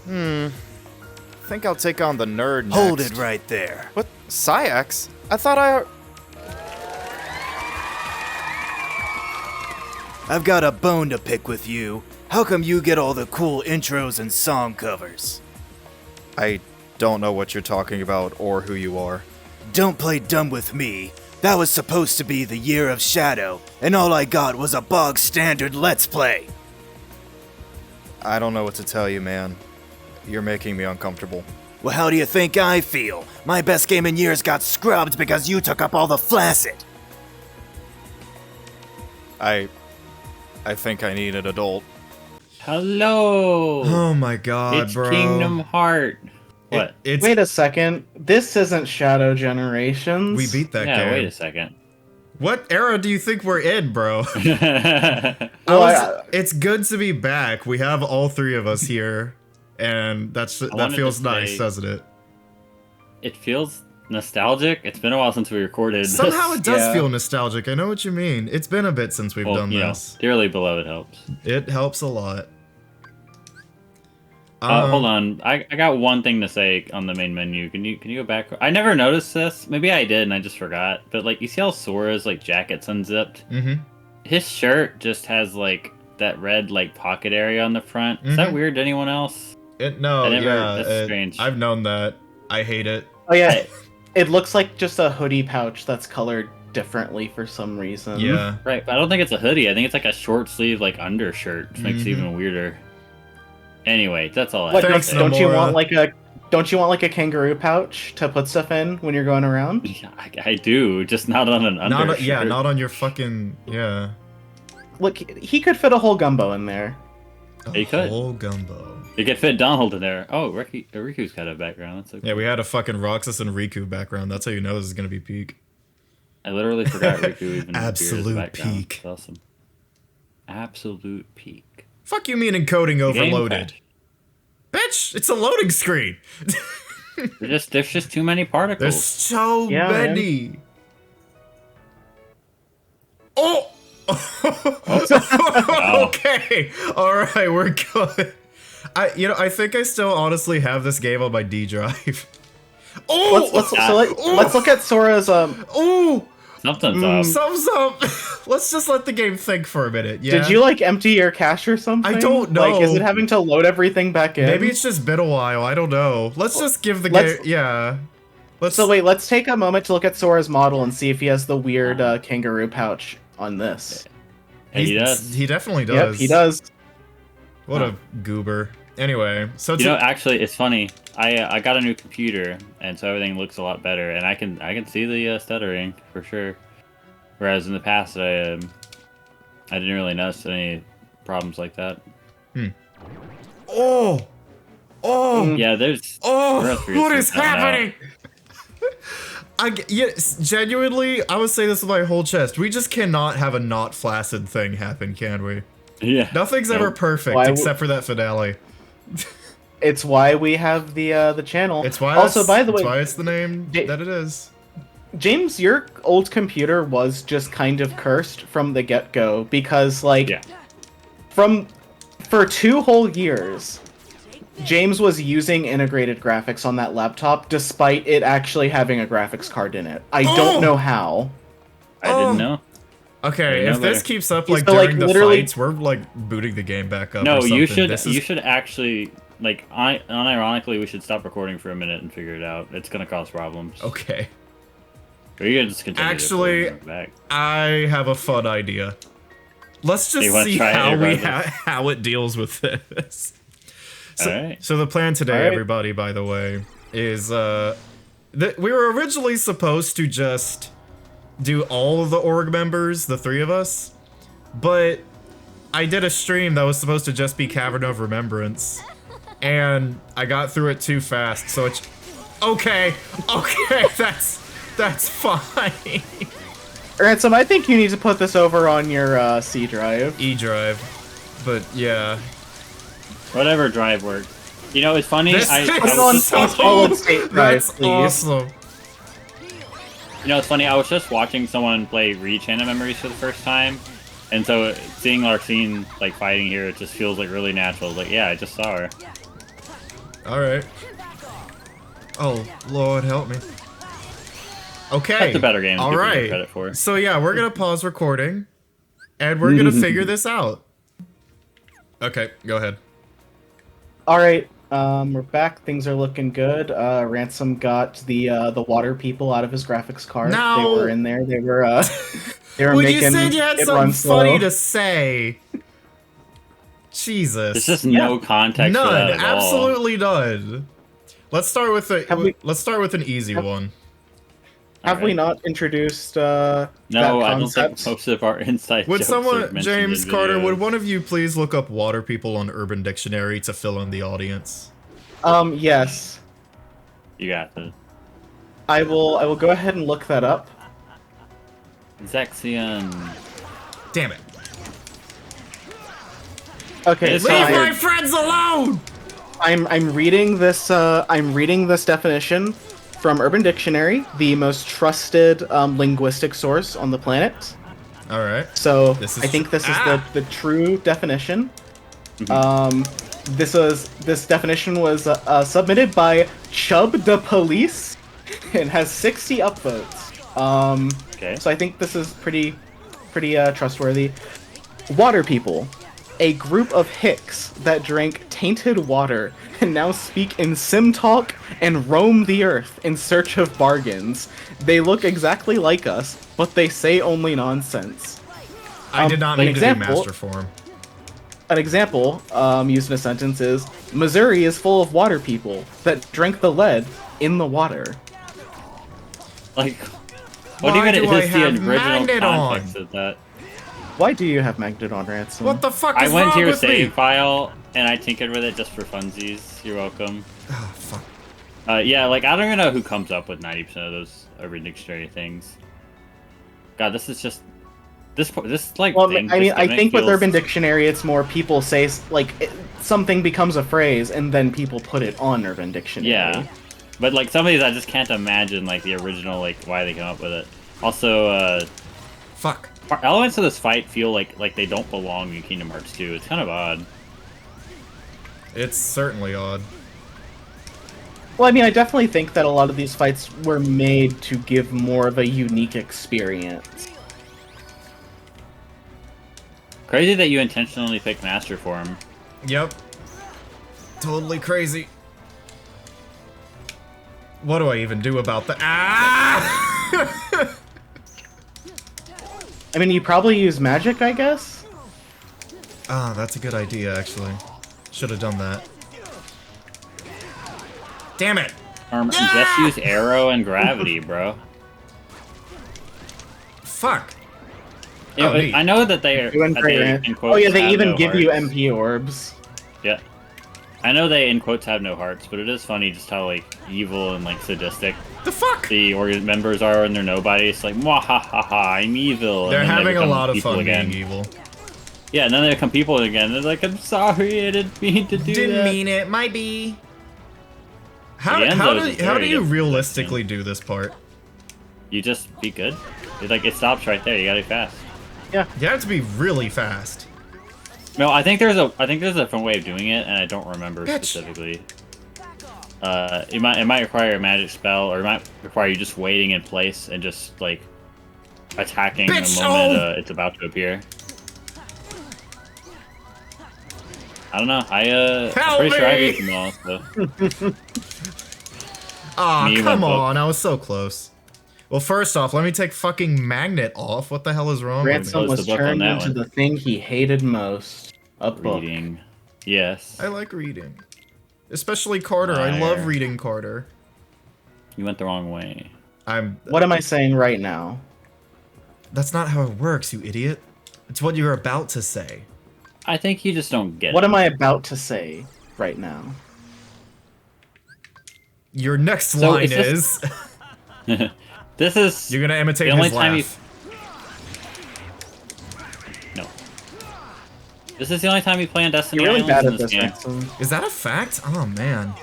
I think I'll take on the nerd next. Hold it right there. What? Syax? I thought I... I've got a bone to pick with you. How come you get all the cool intros and song covers? I don't know what you're talking about or who you are. Don't play dumb with me. That was supposed to be the Year of Shadow, and all I got was a bog standard Let's Play. I don't know what to tell you, man. You're making me uncomfortable. Well, how do you think I feel? My best game in years got scrubbed because you took up all the flaccid. I think I need an adult. Hello. Oh my god, it's bro. Kingdom Heart. What? Wait a second. This isn't Shadow Generations. We beat that game. Yeah, wait a second. What era do you think we're in, bro? Well, it's good to be back. We have all three of us here, and that feels nice, doesn't it? It feels nostalgic. It's been a while since we recorded. Somehow it does Yeah. feel nostalgic. I know what you mean. It's been a bit since we've done this. Dearly beloved helps. It helps a lot. Hold on. I got one thing to say on the main menu. Can you go back? I never noticed this. Maybe I did and I just forgot. But like, you see how Sora's like jacket's unzipped? Mm-hmm. His shirt just has like that red like pocket area on the front. Is that weird to anyone else? That's strange. I've known that. I hate it. Oh yeah, it looks like just a hoodie pouch that's colored differently for some reason. Yeah. Right, but I don't think it's a hoodie. I think it's like a short sleeve like undershirt, which makes it even weirder. Anyway, that's all I What, have to Thanks, say. don't you Nomura. want like a kangaroo pouch to put stuff in when you're going around? Yeah, I do, just not on an undershirt. Not on your fucking Look, he could fit a whole gumbo in there. He could. whole gumbo. You could fit Donald in there. Oh, Riku's got a background. That's okay. Yeah, we had a fucking Roxas and Riku background. That's how you know this is gonna be peak. I literally forgot Riku even Absolute appeared as background. peak. That's awesome. Absolute peak. Fuck you mean encoding Game overloaded? crash. Bitch, it's a loading screen. There's just too many particles. There's so Yeah, many. Oh! Wow. Okay. Alright, we're good. I think I still honestly have this game on my D drive. Oh! Let's look at Sora's Oh! Something's up. Thumbs up. Let's just let the game think for a minute. Yeah. Did you like empty your cache or something? I don't know. Like, is it having to load everything back in? Maybe it's just been a while. I don't know. Let's just give the game. Yeah. So wait, let's take a moment to look at Sora's model and see if he has the weird kangaroo pouch on this. He does. He definitely does. Yep, he does. What a goober. Anyway, so You know, actually, it's funny. I got a new computer, and so everything looks a lot better, and I can see the stuttering for sure. Whereas in the past, I didn't really notice any problems like that. Oh. Yeah, there's. What is happening? Genuinely, I would say this with my whole chest. We just cannot have a not flaccid thing happen, can we? Yeah. Nothing's ever perfect except for that finale. It's why we have the channel. It's why. Also, by the way, it's why it's the name that it is. James, your old computer was just kind of cursed from the get-go because, like, for 2 whole years, James was using integrated graphics on that laptop, despite it actually having a graphics card in it. I don't know how. I didn't know. Okay, if this keeps up like So, like, during the literally- fights, we're like booting the game back up. No, or something. you should. This You is- should actually like. Unironically, we should stop recording for a minute and figure it out. It's gonna cause problems. Okay. Or you can just continue. Actually, back. I have a fun idea. Let's just You wanna see try it, how regardless? how it deals with this. So, Alright. so the plan today, Alright. everybody, by the way, is we were originally supposed to just do all of the org members, the 3 of us, but I did a stream that was supposed to just be Cavern of Remembrance, and I got through it too fast, so it's okay, that's fine. Ransom, I think you need to put this over on your C drive. E drive, but yeah. Whatever drive works. You know, it's funny. This I is was on just solid state drive, That's please. awesome. You know, it's funny. I was just watching someone play Reach Anna Memories for the first time, and so seeing Larcene like fighting here, it just feels like really natural. Like, yeah, I just saw her. Alright. Oh, Lord, help me. Okay. That's a better game than All people give right. credit for. So yeah, we're gonna pause recording, and we're gonna figure this out. Okay, go ahead. All right, we're back. Things are looking good. Ransom got the water people out of his graphics card. No! They were in there. They were Well, making you said you had it something run funny slow. to say. Jesus. There's just no context for None. that at all. Absolutely none. Let's start with let's start with an easy one. Have we Alright. not introduced No, that I don't think concept? most of our inside Would jokes are someone, mentioned James in Carter, videos. would one of you please look up water people on Urban Dictionary to fill in the audience? Yes. You got this. I will go ahead and look that up. Zexion. Damn it. Okay, It's so Leave fine. my friends alone! I'm reading this definition from Urban Dictionary, the most trusted linguistic source on the planet. Alright. So This is I think tr- this is the true definition. This definition was submitted by Chubb the Police and has 60 upvotes. Okay. So I think this is pretty trustworthy. Water people, a group of hicks that drank tainted water and now speak in sim talk and roam the earth in search of bargains. They look exactly like us, but they say only nonsense. I did not an mean to do example- master form. An example used in a sentence is, Missouri is full of water people that drank the lead in the water. Like, what Why even do I is the have original magnet context on? of that? Why do you have Magnet on Ransom? What the fuck I is went wrong to your with save me? file and I tinkered with it just for funsies. You're welcome. Oh, fuck. Yeah, like I don't even know who comes up with 90% of those Urban Dictionary things. God, this is just this like. Well, thing, I mean, this I gimmick think with feels- Urban Dictionary, it's more people say something becomes a phrase, and then people put it on Urban Dictionary. Yeah, but like some of these, I just can't imagine like the original, like why they came up with it. Also, Fuck. elements of this fight feel like they don't belong in Kingdom Hearts 2. It's kind of odd. It's certainly odd. Well, I mean, I definitely think that a lot of these fights were made to give more of a unique experience. Crazy that you intentionally picked Master Form. Yep. Totally crazy. What do I even do about that? Ah! I mean, you probably use magic, I guess? Ah, that's a good idea, actually. Should have done that. Damn it! Just use arrow and gravity, bro. Fuck. You know, Oh, neat. I know that they are. Doing that great, they, man. in quotes, Oh yeah, they have even no give you hearts. MP orbs. Yeah. I know they in quotes have no hearts, but it is funny just how like evil and like sadistic The fuck? the organ members are when they're nobody. It's like, mwah ha ha ha, I'm evil. They're and then they having a become lot of people fun again. being evil. Yeah, and then they become people again. They're like, I'm sorry, I didn't mean to do Didn't that. mean it, might be. How, The end how, zone is do, how do very you different, realistically do this part? You just be good. It's like it stops right there. You gotta be fast. You have to be really fast. No, I think there's a different way of doing it, and I don't remember Bitch. specifically. It might require a magic spell, or it might require you just waiting in place and just like attacking Bitch, the moment oh! it's about to appear. I don't know. I'm Help pretty sure I me! beat them all. So. Aw, Me come went book. on, I was so close. Well, first off, let me take fucking Magnet off. What the hell is wrong Ransom with me? Close was the book on turned that into one. the thing he hated most. A book. Reading. Yes. I like reading. Especially Carter. I love Liar. reading Carter. You went the wrong way. What am I saying right now? That's not how it works, you idiot. It's what you're about to say. I think you just don't get What it. am I about to say right now? Your next So line is is... This is You're gonna imitate the only his time laugh. No. This is the only time we play on Destiny You're really Islands bad in at this this, game. Ransom. Is that a fact? Oh, man.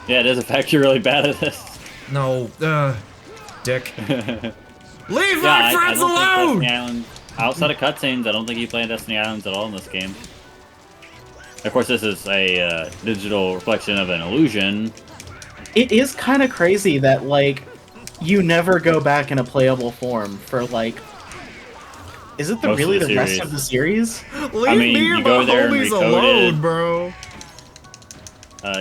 Yeah, it is a fact you're really bad at this. No, dick. Leave Yeah, my I friends don't think alone! Destiny Island, outside of cutscenes, I don't think you play on Destiny Islands at all in this game. Of course, this is a digital reflection of an illusion. It is kind of crazy that, like, you never go back in a playable form for, like... Is it really the rest of the series? Leave me and my homies alone, bro.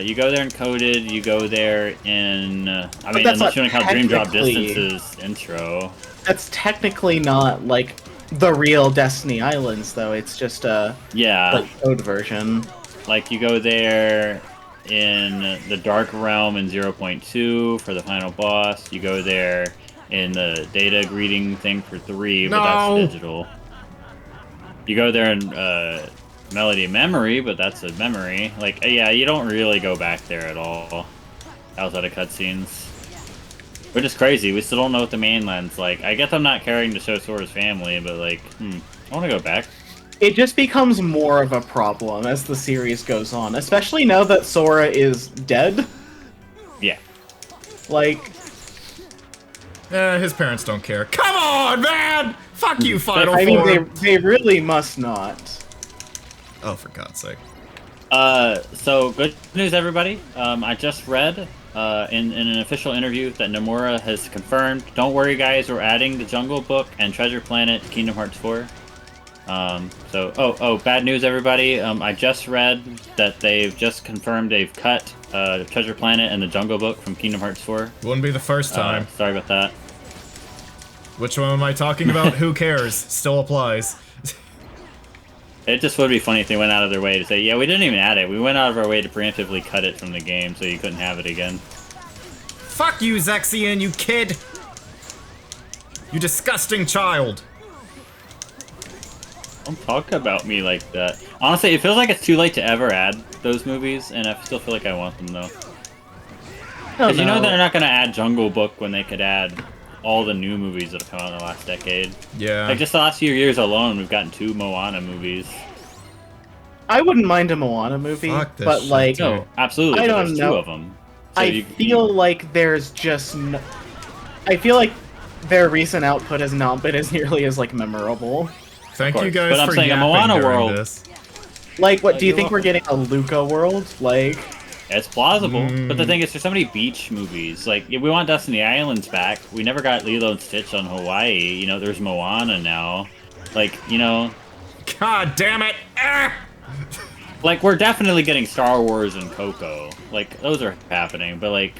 You go there in coded, you go there in... I mean, unless you want to count Dream Drop Distance's intro. That's technically not, like, the real Destiny Islands, though. It's just a like, code version. Like, you go there in the Dark Realm in 0.2 for the final boss. You go there in the data greeting thing for 3, but that's digital. You go there in Melody of Memory, but that's a memory. Like, yeah, you don't really go back there at all outside of cutscenes. Which is crazy. We still don't know what the mainland's like. I guess I'm not caring to show Sora's family, but like, I want to go back. It just becomes more of a problem as the series goes on, especially now that Sora is dead. Yeah. Like... his parents don't care. Come on, man! Fuck you, Final Form! I mean, they really must not. Oh, for God's sake. So, good news, everybody. I just read in an official interview that Nomura has confirmed. Don't worry, guys, we're adding the Jungle Book and Treasure Planet to Kingdom Hearts 4. Bad news, everybody. I just read that they've just confirmed they've cut Treasure Planet and the Jungle Book from Kingdom Hearts 4. Wouldn't be the first time. Sorry about that. Which one am I talking about? Who cares? Still applies. It just would be funny if they went out of their way to say, yeah, we didn't even add it. We went out of our way to preemptively cut it from the game so you couldn't have it again. Fuck you, Zexian, you kid! You disgusting child! Don't talk about me like that. Honestly, it feels like it's too late to ever add those movies, and I still feel like I want them, though. Because you know they're not going to add Jungle Book when they could add all the new movies that have come out in the last decade. Yeah. Like, just the last few years alone, we've gotten 2 Moana movies. I wouldn't mind a Moana movie, but, like... No, absolutely, I don't there's know. 2 of them. So I feel like there's just no... I feel like their recent output has not been as nearly as, like, memorable. Thank you guys but I'm for saying a yapping Moana during world. this. Like, what, do you think we're getting a Luca world? Like... It's plausible, but the thing is, there's so many beach movies. Like, if we want Destiny Islands back, we never got Lilo and Stitch on Hawaii. You know, there's Moana now. Like, you know... God damn it! Ah! Like, we're definitely getting Star Wars and Coco. Like, those are happening, but like...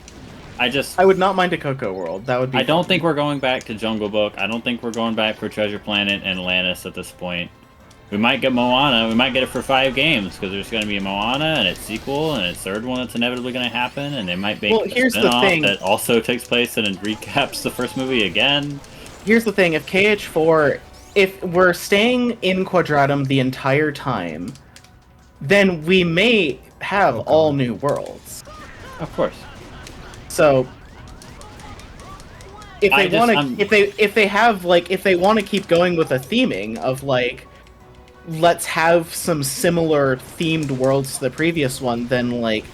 I would not mind a Coco world. That would be I don't think we're going back to Jungle Book. I don't think we're going back for Treasure Planet and Atlantis at this point. We might get Moana. We might get it for 5 games, because there's going to be a Moana and its sequel and its third one that's inevitably going to happen, and they might make a spin-off that also takes place and recaps the first movie again. Here's the thing. If KH4... If we're staying in Quadratum the entire time, then we may have all new worlds. Of course. So... If they want to... If they want to keep going with a theming of, like... Let's have some similar themed worlds to the previous one, then, like,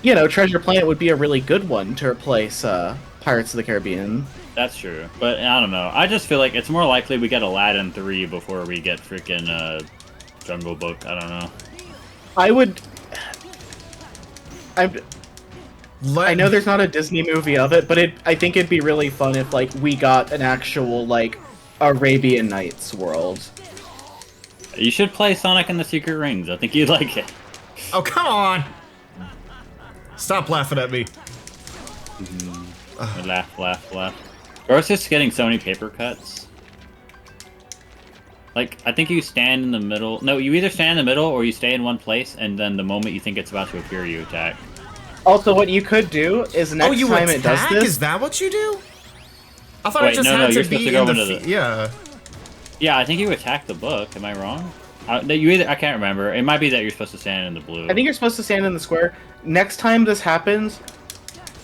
you know, Treasure Planet would be a really good one to replace Pirates of the Caribbean. That's true, but I don't know. I just feel like it's more likely we get Aladdin 3 before we get freaking Jungle Book. I don't know. I know there's not a Disney movie of it, but I think it'd be really fun if, like, we got an actual, like, Arabian Nights world. You should play Sonic and the Secret Rings. I think you'd like it. Oh, come on! Stop laughing at me. Laugh. Or it's just getting so many paper cuts. Like, I think you stand in the middle. No, you either stand in the middle or you stay in one place, and then the moment you think it's about to appear, you attack. Also, what you could do is next time it does this... Is that what you do? I thought it just had to be in the... Yeah. Yeah, I think you attack the book. Am I wrong? I can't remember. It might be that you're supposed to stand in the blue. I think you're supposed to stand in the square. Next time this happens,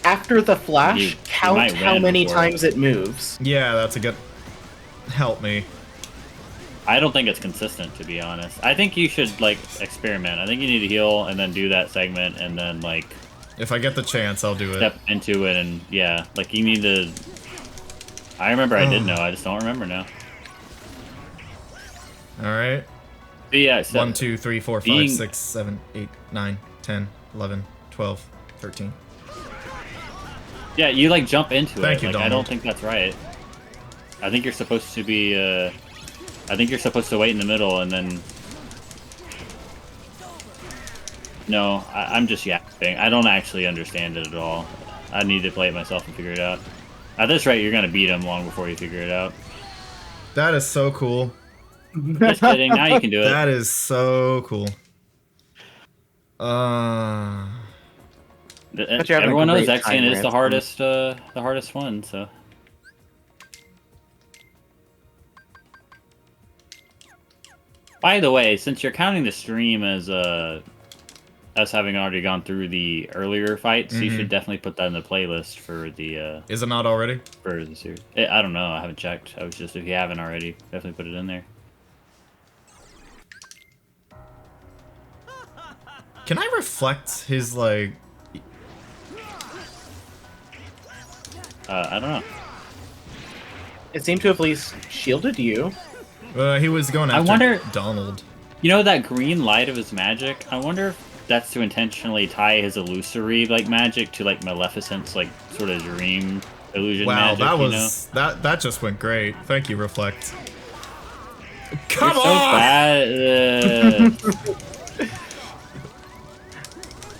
after the flash, count how many times it moves. Yeah, that's a good... Help me. I don't think it's consistent, to be honest. I think you should, like, experiment. I think you need to heal and then do that segment and then, like... If I get the chance, I'll do it. Step into it and, yeah. Like, you need to... I remember I did know. I just don't remember now. Alright. But yeah, so 1, 2, 3, 4, 5, being- 6, 7, 8, 9, 10, 11, 12, 13. Yeah, you like jump into it. Thank you, like, I Donald. don't think that's right. I think you're supposed to be. I think you're supposed to wait in the middle and then. No, I'm just yapping. I don't actually understand it at all. I need to play it myself and figure it out. At this rate, you're gonna beat him long before you figure it out. That is so cool. Just kidding. Now you can do it. That is so cool. But you're having Everyone a knows great time, Exian is Ransom. the hardest one. So. By the way, since you're counting the stream as us having already gone through the earlier fights, you should definitely put that in the playlist for the Is it not already? for the series. I don't know. I haven't checked. I was just, if you haven't already, definitely put it in there. Can I reflect his, like... I don't know. It seemed to have at least shielded you. he was going I after wonder- Donald. You know that green light of his magic? I wonder if that's to intentionally tie his illusory like magic to like Maleficent's like sort of dream illusion Wow, magic. that you was... know? That just went great. Thank you, Reflect. You're Come so on! bad.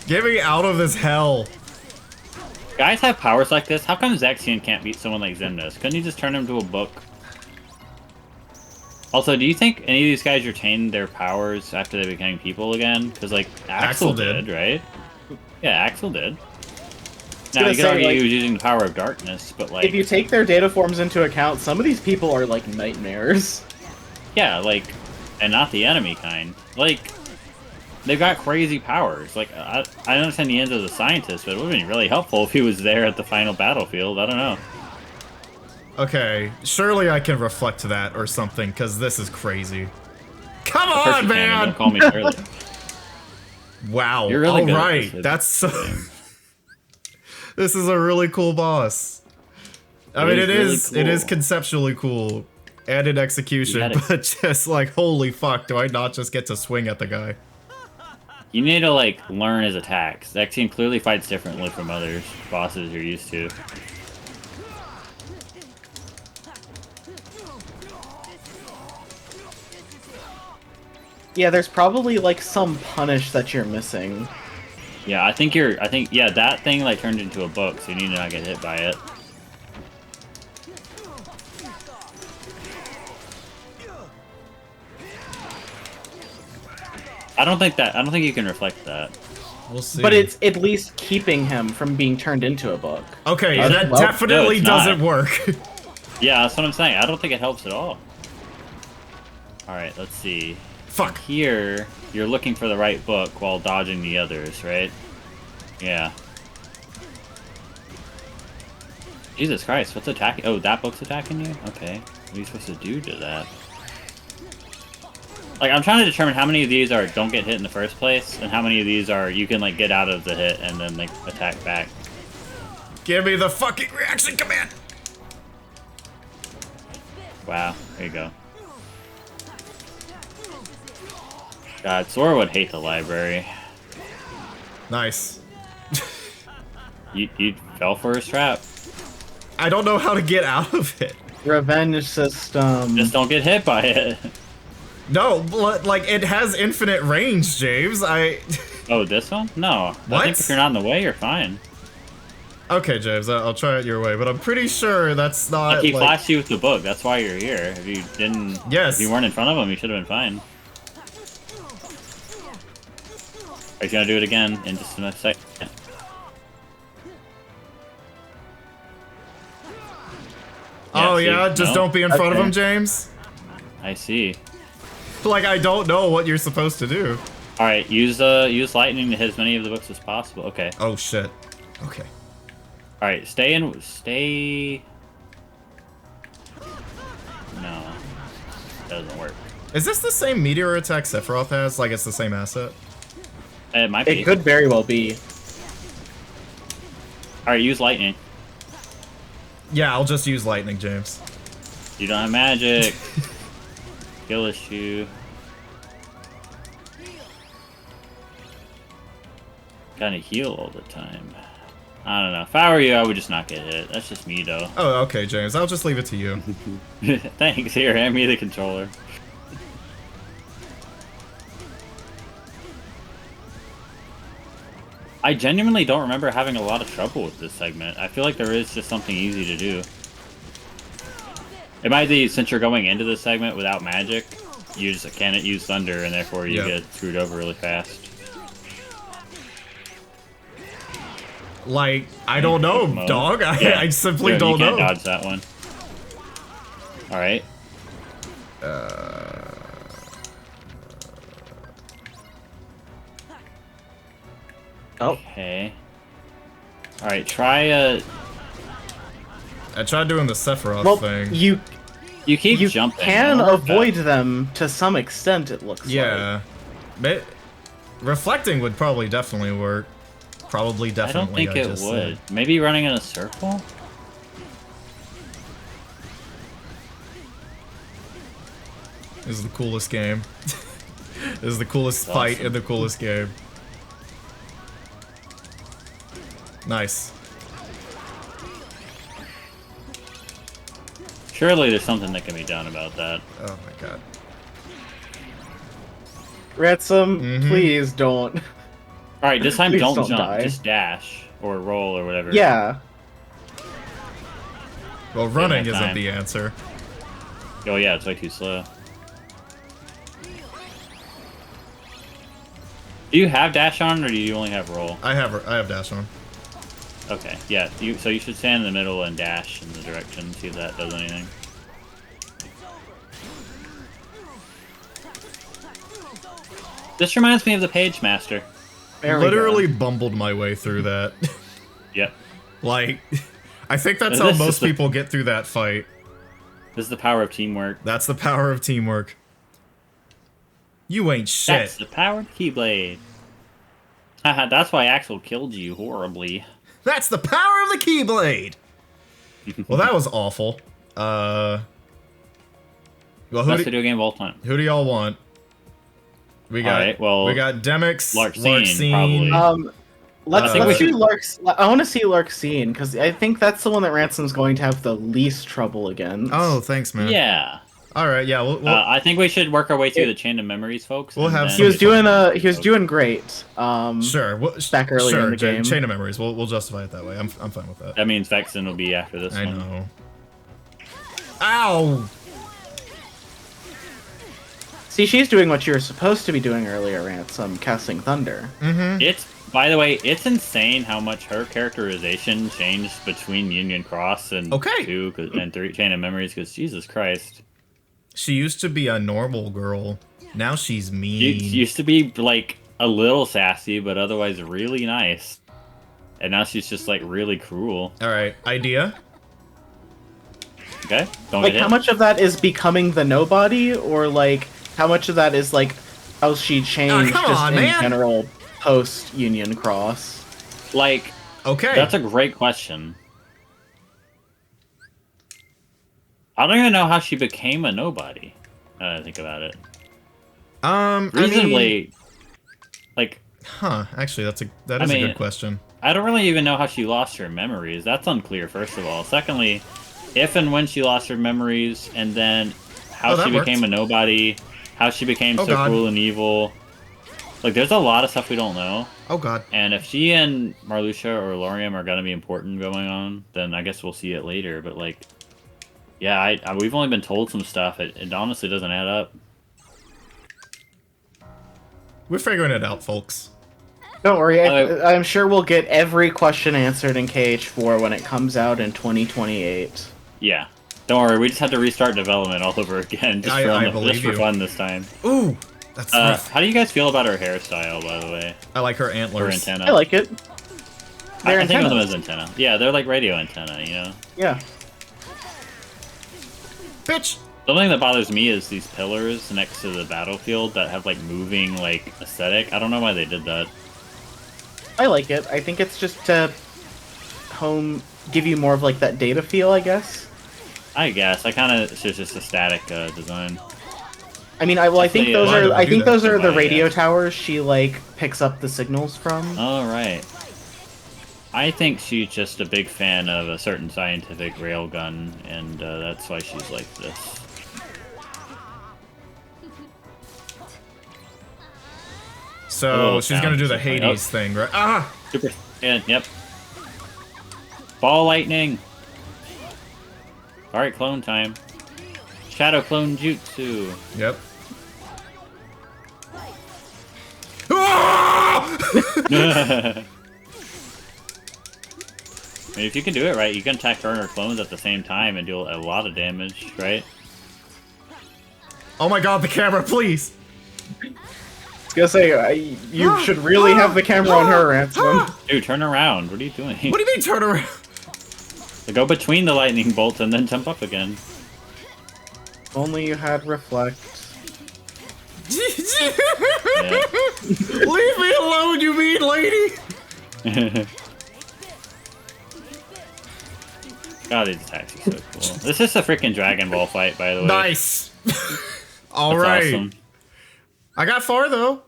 Get me out of this hell. Guys have powers like this. How come Zexion can't beat someone like Xemnas? Couldn't he just turn him to a book? Also, do you think any of these guys retained their powers after they became people again? Because, like, Axel did, right? Yeah, Axel did. Now, gonna you could say, argue like, he was using the power of darkness, but, like... If you take their data forms into account, some of these people are like nightmares. Yeah, like... And not the enemy kind. Like... They've got crazy powers. Like, I understand the ends of the scientist, but it would have been really helpful if he was there at the final battlefield. I don't know. Okay, surely I can reflect that or something, because this is crazy. Come Of course on, you can, and man! don't call me Shirley. Wow. You're really good at Alright, this. that's so... This is a really cool boss. I mean, is really it is cool. conceptually cool. And in execution, You gotta- but just like, holy fuck, do I not just get to swing at the guy? You need to, like, learn his attacks. Zexion clearly fights differently from other bosses you're used to. Yeah, there's probably like some punish that you're missing. Yeah, I think, yeah, that thing, like, turned into a book, so you need to not get hit by it. I don't think you can reflect that. We'll see. But it's at least keeping him from being turned into a book. Okay, Okay, that well, definitely no, it's not. doesn't work. Yeah, that's what I'm saying. I don't think it helps at all. Alright, let's see. Fuck. Here, you're looking for the right book while dodging the others, right? Yeah. Jesus Christ, what's attacking? Oh, that book's attacking you? Okay. What are you supposed to do to that? Like, I'm trying to determine how many of these are don't get hit in the first place, and how many of these are you can, like, get out of the hit and then, like, attack back. Give me the fucking reaction command. Wow, there you go. God, Sora would hate the library. Nice. You fell for his trap. I don't know how to get out of it. Revenge system. Just don't get hit by it. No, like, it has infinite range, James. Oh, this one? No. What? I think if you're not in the way, you're fine. Okay, James, I'll try it your way, but I'm pretty sure that's not, Like, he like... flashed you with the book. That's why you're here. If you didn't... Yes. If you weren't in front of him, you should have been fine. Are you gonna do it again in just a second? Oh, see? yeah? Just No? don't be in front of Okay. him, James? I see. Like, I don't know what you're supposed to do. Alright, use lightning to hit as many of the books as possible. Okay. Oh, shit. Okay. Alright, stay... No. That doesn't work. Is this the same meteor attack Sephiroth has? Like, it's the same asset? It might be. It could very well be. Alright, use lightning. Yeah, I'll just use lightning, James. You don't have magic. Skill issue. Gotta heal all the time. I don't know. If I were you, I would just not get hit. That's just me, though. Oh, okay, James. I'll just leave it to you. Thanks. Here, hand me the controller. I genuinely don't remember having a lot of trouble with this segment. I feel like there is just something easy to do. It might be since you're going into this segment without magic, you just can't use thunder, and therefore you get screwed over really fast. Like, I don't know, dog. I simply don't know. You can't dodge that one. Alright. Okay. Alright, try I tried doing the Sephiroth thing. You keep jumping. You can avoid them to some extent, it looks like. Yeah. Reflecting would probably definitely work. Probably definitely. I don't think it would. Maybe running in a circle? This is the coolest game. This is the coolest fight in the coolest game. Nice. Surely there's something that can be done about that. Oh my god. Ransom, please don't. Alright, this time don't jump, die. just dash, or roll, or whatever. Yeah. Well, running isn't the answer. Oh yeah, it's way too slow. Do you have dash on, or do you only have roll? I have dash on. Okay, yeah. So you should stand in the middle and dash in the direction, see if that does anything. This reminds me of the Page Master. Literally bumbled my way through that. Yep. Like, I think that's how most people get through that fight. This is the power of teamwork. That's the power of teamwork. You ain't shit. That's the power of Keyblade. Haha, that's why Axel killed you horribly. That's the power of the Keyblade! Well, that was awful. Well, Best video game of all time. Who do y'all want? We got, we got Demix, Larxene, probably. Let's see do Larxene. I want to see Larxene, because I think that's the one that Ransom's going to have the least trouble against. Oh, thanks, man. Yeah. Alright, yeah, we'll I think we should work our way through the chain of memories, folks. We'll have he was doing great. Sure. Back early in the game. Chain of memories. We'll justify it that way. I'm fine with that. That means Vexen will be after this one. I know. Ow! See, she's doing what you were supposed to be doing earlier, Ransom, casting Thunder. It's, by the way, it's insane how much her characterization changed between Union Cross and 2 and 3 Chain of Memories, because Jesus Christ. She used to be a normal girl. Now she's mean. She used to be, like, a little sassy, but otherwise really nice. And now she's just, like, really cruel. Alright, idea? Okay, don't Like, get hit. how much of that is becoming the nobody, or, like, how much of that is, like, how she changed in general post-Union Cross? Like, that's a great question. I don't even know how she became a nobody. Now that I think about it. Reasonably, like... Huh, actually, that is a good question. I don't really even know how she lost her memories. That's unclear, first of all. Secondly, if and when she lost her memories, and then how she became a nobody, how she became so cruel and evil. Like, there's a lot of stuff we don't know. Oh, God. And if she and Marluxia or Lauriam are going to be important going on, then I guess we'll see it later. But, like, yeah, we've only been told some stuff. It honestly doesn't add up. We're figuring it out, folks. Don't worry, I'm sure we'll get every question answered in KH4 when it comes out in 2028. Yeah. Don't worry, we just had to restart development all over again, just for fun this time. Ooh, that's rough. How do you guys feel about her hairstyle, by the way? I like her antlers. Her antenna. I like it. I think of them as antenna. Yeah, they're like radio antenna, you know? Yeah. Bitch! Something that bothers me is these pillars next to the battlefield that have, like, moving, like, aesthetic. I don't know why they did that. I like it. I think it's just to give you more of, like, that data feel, I guess. I guess. It's just a static design. I mean, I think Actually, those why are do I I do think that? those are the Why, radio yeah. towers she like picks up the signals from. All right. I think she's just a big fan of a certain scientific railgun, and that's why she's like this. So little she's gonna do the sound, like, Hades thing, right? Ah! Super. Yeah, yep. Ball lightning. All right, clone time. Shadow clone jutsu. Yep. Ah! I mean, if you can do it right, you can attack her and her clones at the same time and do a lot of damage, right? Oh my god, the camera, please! I was gonna say you should really have the camera on her, Ransom. Dude, turn around. What are you doing? What do you mean turn around? Go between the lightning bolts and then jump up again. Only you had reflect. Yeah. Leave me alone, you mean lady! God, these attacks are so cool. This is a freaking Dragon Ball fight, by the way. Nice! All That's right. awesome. I got far though.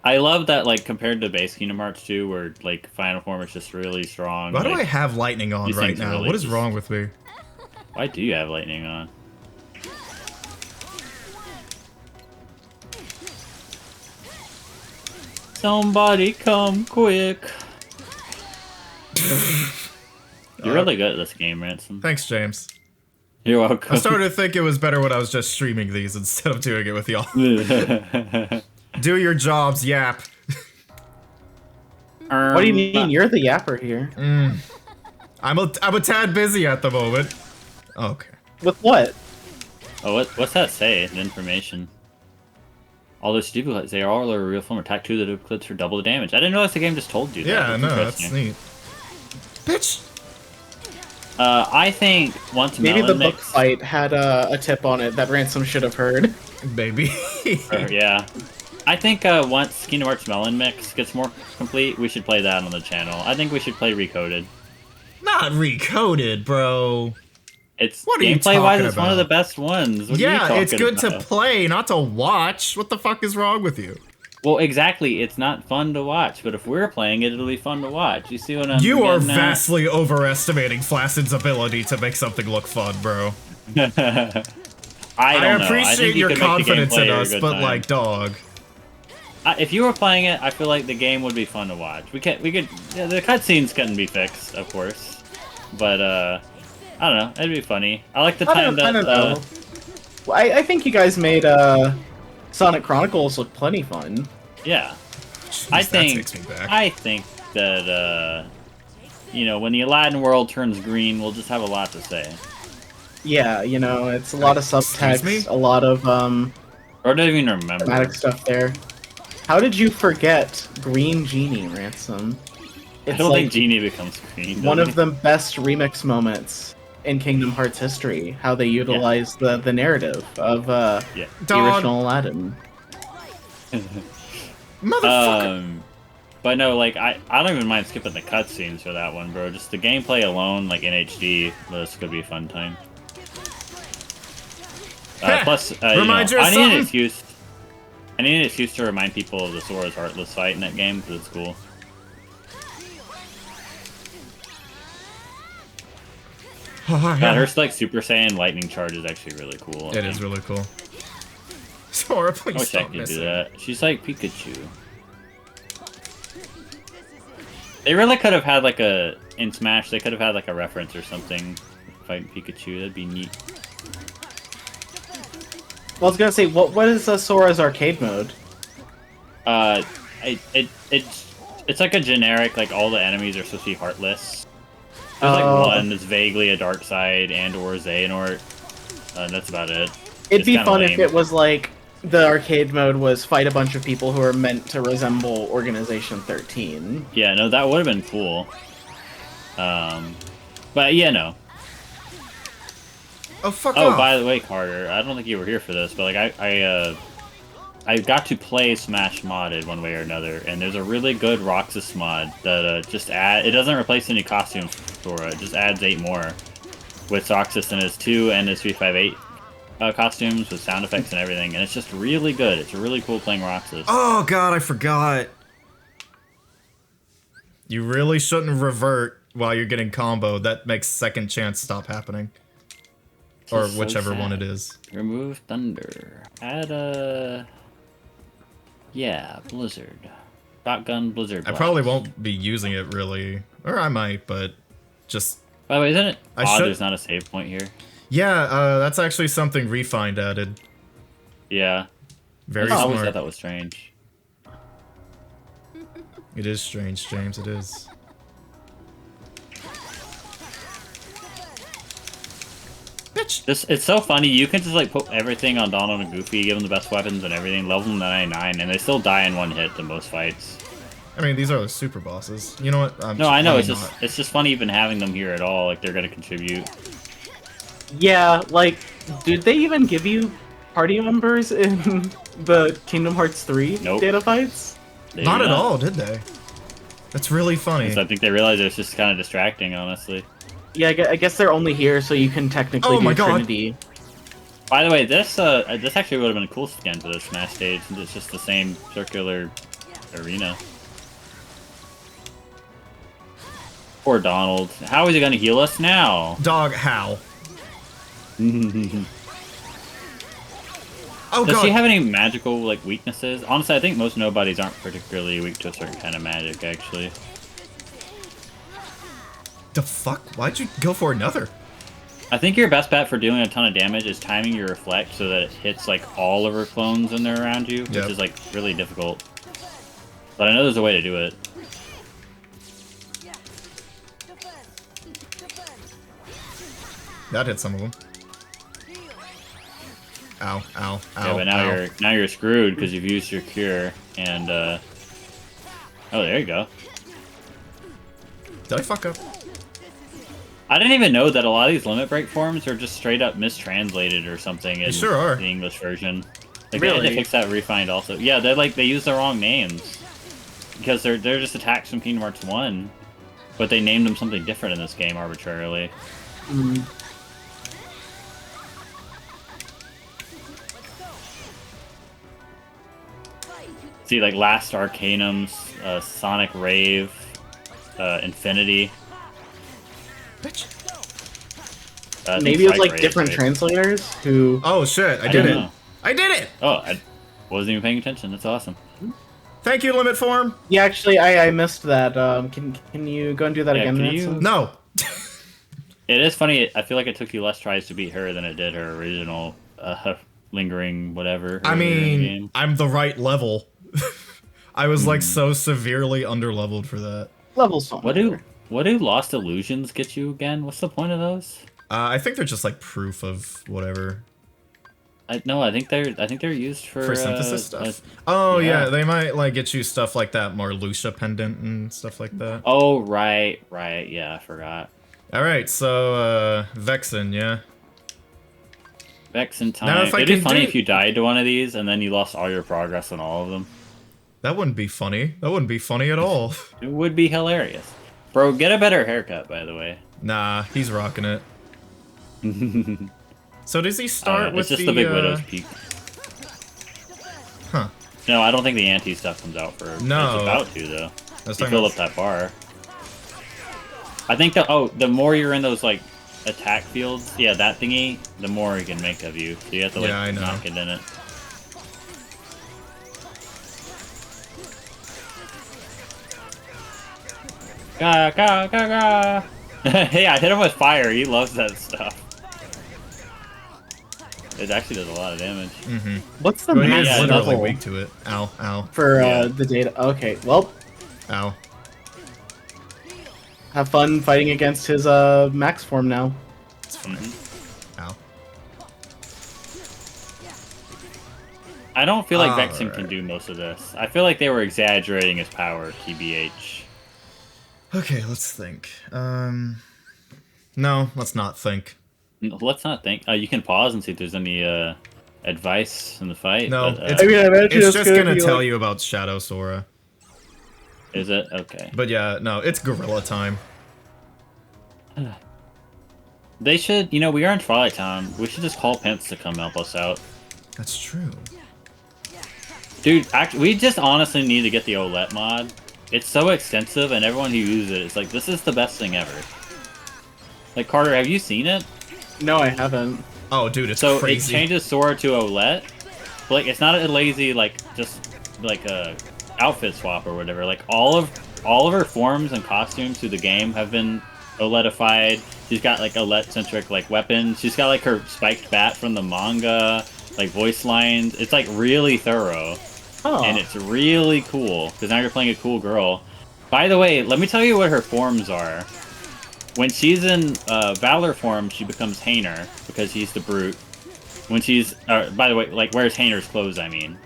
I love that, like, compared to base Kingdom Hearts 2, where, like, Final Form is just really strong. Why do I like, have lightning on these right things now? really What is just- wrong with me? Why do you have lightning on? Somebody come quick. You're really good at this game, Ransom. Thanks, James. You're welcome. I started to think it was better when I was just streaming these instead of doing it with y'all. Do your jobs, yap. What do you mean? You're the yapper here. I'm a tad busy at the moment. Okay. With what? Oh, what's that say? The information. All those duplicates, they are all a real form. Attack 2 of the duplicates for double the damage. I didn't realize the game just told you that. Yeah, no, that's interesting. neat. Bitch! I think once Maybe the Melon book mix, fight had a tip on it that Ransom should have heard. Baby. yeah. I think once Kingdom Hearts Melon Mix gets more complete, we should play that on the channel. I think we should play Recoded. Not recoded, bro. It's What are you gameplay-wise, talking it's one of the about? best ones. What are you Yeah, it's talking good to about? play, not to watch. What the fuck is wrong with you? Well, exactly. It's not fun to watch, but if we're playing it, it'll be fun to watch. You see what I'm You are getting at? vastly overestimating Flaccid's ability to make something look fun, bro. I don't know. I I appreciate think you your could make the confidence in gameplay a us, good but time. like, dog. If you were playing it, I feel like the game would be fun to watch. We could, yeah, the cutscenes couldn't be fixed, of course, but I don't know, it'd be funny. I like the time I that don't know. Well, I think you guys made Sonic Chronicles look plenty fun. yeah. Jeez, I that think takes me back. that you know, when the Aladdin world turns green, we'll just have a lot to say. Yeah, you know, it's a lot of Excuse me? subtext, a lot of Or don't even remember. dramatic stuff there. How did you forget Green Genie, Ransom? I It's don't like think Genie becomes green. one does of the best remix moments in Kingdom Hearts history. How they utilize the narrative of he? Yeah. the Dog. original Aladdin. Motherfucker. But no, like I don't even mind skipping the cutscenes for that one, bro. Just the gameplay alone, like in HD, this could be a fun time. Plus, Remind you of I need an something? excuse. I need an excuse to remind people of the Sora's Heartless fight in that game because it's cool. Yeah, her like Super Saiyan lightning charge is actually really cool. It is really cool. Sora, I please wish I stop could missing. do that. She's like Pikachu. They really could have had like in Smash. They could have had like a reference or something fighting Pikachu. That'd be neat. Well, I was gonna say, what is Sora's arcade mode? It's like a generic, like all the enemies are supposed to be heartless. There's Oh. like one that's vaguely a dark side and or Xehanort. That's about it. It'd It's be kinda fun if lame. it was like the arcade mode was fight a bunch of people who are meant to resemble Organization 13. Yeah, no, that would have been cool. But yeah, no. Oh, fuck Oh, off. by the way, Carter, I don't think you were here for this, but like I got to play Smash modded one way or another, and there's a really good Roxas mod that it doesn't replace any costumes for Sora, it just adds 8 more with Roxas and his 2 and his 358 costumes with sound effects and everything, and it's just really good. It's really cool playing Roxas. Oh god, I forgot. You really shouldn't revert while you're getting comboed. That makes second chance stop happening. Or This is so whichever one sad. it is. Remove thunder. Add a... Yeah, blizzard. Shotgun blizzard I blast. probably won't be using it really. Or I might, but just... By the way, isn't it I odd should- there's not a save point here? Yeah, that's actually something Refined added. Yeah. Very I always smart. thought that was strange. It is strange, James, it is. Bitch! It's so funny, you can just like put everything on Donald and Goofy, give them the best weapons and everything, level them to 99, and they still die in one hit in most fights. I mean, these are the super bosses. You know what? No, I know, why it's not? just funny even having them here at all, like they're gonna contribute. Yeah, like, did they even give you party members in the Kingdom Hearts 3 Nope. data fights? They Not do at all, did they? That's really funny. So I think they realized it was just kind of distracting, honestly. Yeah, I guess they're only here so you can technically Oh do my God. Trinity. By the way, this actually would have been a cool skin for the Smash stage, since it's just the same circular arena. Poor Donald. How is he gonna heal us now? Dog, how? Does Oh god! he have any magical like weaknesses? Honestly, I think most nobodies aren't particularly weak to a certain kind of magic, actually. The fuck? Why'd you go for another? I think your best bet for dealing a ton of damage is timing your reflect so that it hits like all of her clones when they're around you, which Yep. is like really difficult. But I know there's a way to do it. That hit some of them. Ow, ow, ow. Yeah, but now ow. you're screwed because you've used your cure and oh, there you go. Did I fuck up? I didn't even know that a lot of these limit break forms are just straight up mistranslated or something in sure are. the English version. Like they had to Really? fix that refined also. Yeah, they use the wrong names because they're just attacks from Kingdom Hearts 1, but they named them something different in this game arbitrarily. Mm. See, like Last Arcanum's Sonic Rave, Infinity. Bitch. Maybe it was Strike like Rage, different right? translators who... Oh shit, I I did don't it. know. I did it! Oh, I wasn't even paying attention. That's awesome. Thank you, Limit Form! Yeah, actually, I missed that. Can you go and do that Yeah, again, can Ransom? you- No! It is funny. I feel like it took you less tries to beat her than it did her original lingering whatever. I earlier in the mean, game. I'm the right level. I was like so severely underleveled for that. Level song. what do Lost Illusions get you again? What's the point of those? I think they're just like proof of whatever. I think they're used For synthesis stuff. uh, Oh yeah. yeah. They might like get you stuff like that Marluxia pendant and stuff like that. oh right, yeah, I forgot. Alright, so Vexen, yeah. Vex in Now, time. if I It'd be can funny do- if you died to one of these and then you lost all your progress on all of them. That wouldn't be funny. That wouldn't be funny at all. It would be hilarious. Bro, get a better haircut, by the way. Nah, he's rocking it. So does he start with it's just the Big Widow's uh, peak. Huh. No, I don't think the anti stuff comes out for. No. It's about to though. I was You talking fill about- up that bar. I think the more you're in those like attack fields, yeah, that thingy, the more it can make of you. So you have to like Yeah, I know. not get in it. Ga ga ga ga. Hey, I hit him with fire. He loves that stuff. It actually does a lot of damage. What's the But he max is yeah, literally level weak to it. Ow, ow, for Yeah. the data? Okay, well, ow. have fun fighting against his max form now. It's fine. Ow. I don't feel like Vexen can Alright. do most of this. I feel like they were exaggerating his power, TBH. Okay, let's think. No, let's not think. Let's not think. You can pause and see if there's any advice in the fight. No, but, it's, I mean, I imagine it's it's just gonna gonna be tell like- you about Shadow Sora. is it? Okay. But yeah, no, it's gorilla time. They should, you know, we are in Twilight Town. We should just call Pence to come help us out. That's true. Dude, we just honestly need to get the OLED mod. It's so extensive, and everyone who uses it is like, this is the best thing ever. Like, Carter, have you seen it? No, I haven't. Oh, dude, it's So crazy. it changes Sora to OLED. But, like, it's not a lazy, like, just, like, a outfit swap or whatever. Like, all of her forms and costumes through the game have been OLEDified. She's got, like, OLED-centric, like, weapons. She's got, like, her spiked bat from the manga, like, voice lines. It's, like, really thorough. Oh. And it's really cool, because now you're playing a cool girl. By the way, let me tell you what her forms are. When she's in Valor form, she becomes Hainer, because he's the brute. When she's... by the way, like, wears Hainer's clothes, I mean.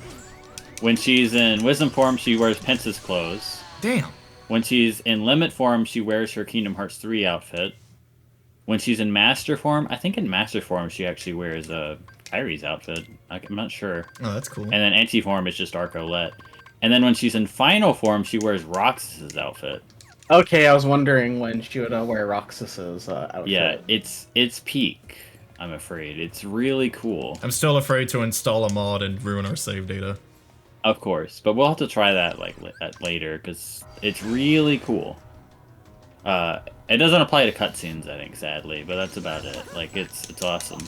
When she's in Wisdom form, she wears Pence's clothes. Damn. When she's in Limit form, she wears her Kingdom Hearts 3 outfit. When she's in Master form, I think in Master form she actually wears Kyrie's outfit. I'm not sure. Oh, that's cool. And then Anti form is just Dark OLED. And then when she's in Final form, she wears Roxas's outfit. Okay, I was wondering when she would wear Roxas's outfit. Yeah, it's peak, I'm afraid. It's really cool. I'm still afraid to install a mod and ruin our save data. Of course, but we'll have to try that like later, because it's really cool. It doesn't apply to cutscenes, I think, sadly, but that's about it. Like, it's awesome.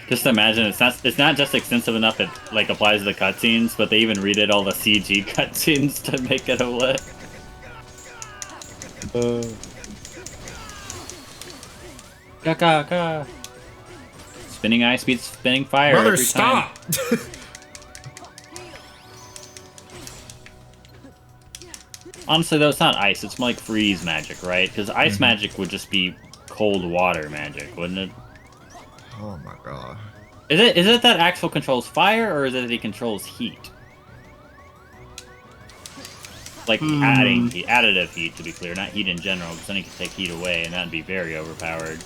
Just imagine it's not just extensive enough it like applies to the cutscenes, but they even redid all the CG cutscenes to make it OLED. Ka. Spinning ice beats spinning fire. Brother, every time. stop! Honestly, though, it's not ice. It's more like freeze magic, right? Because ice magic would just be cold water magic, wouldn't it? Oh my god. Is it that Axel controls fire, or is it that he controls heat? Like additive heat, to be clear, not heat in general, because then he could take heat away, and that'd be very overpowered.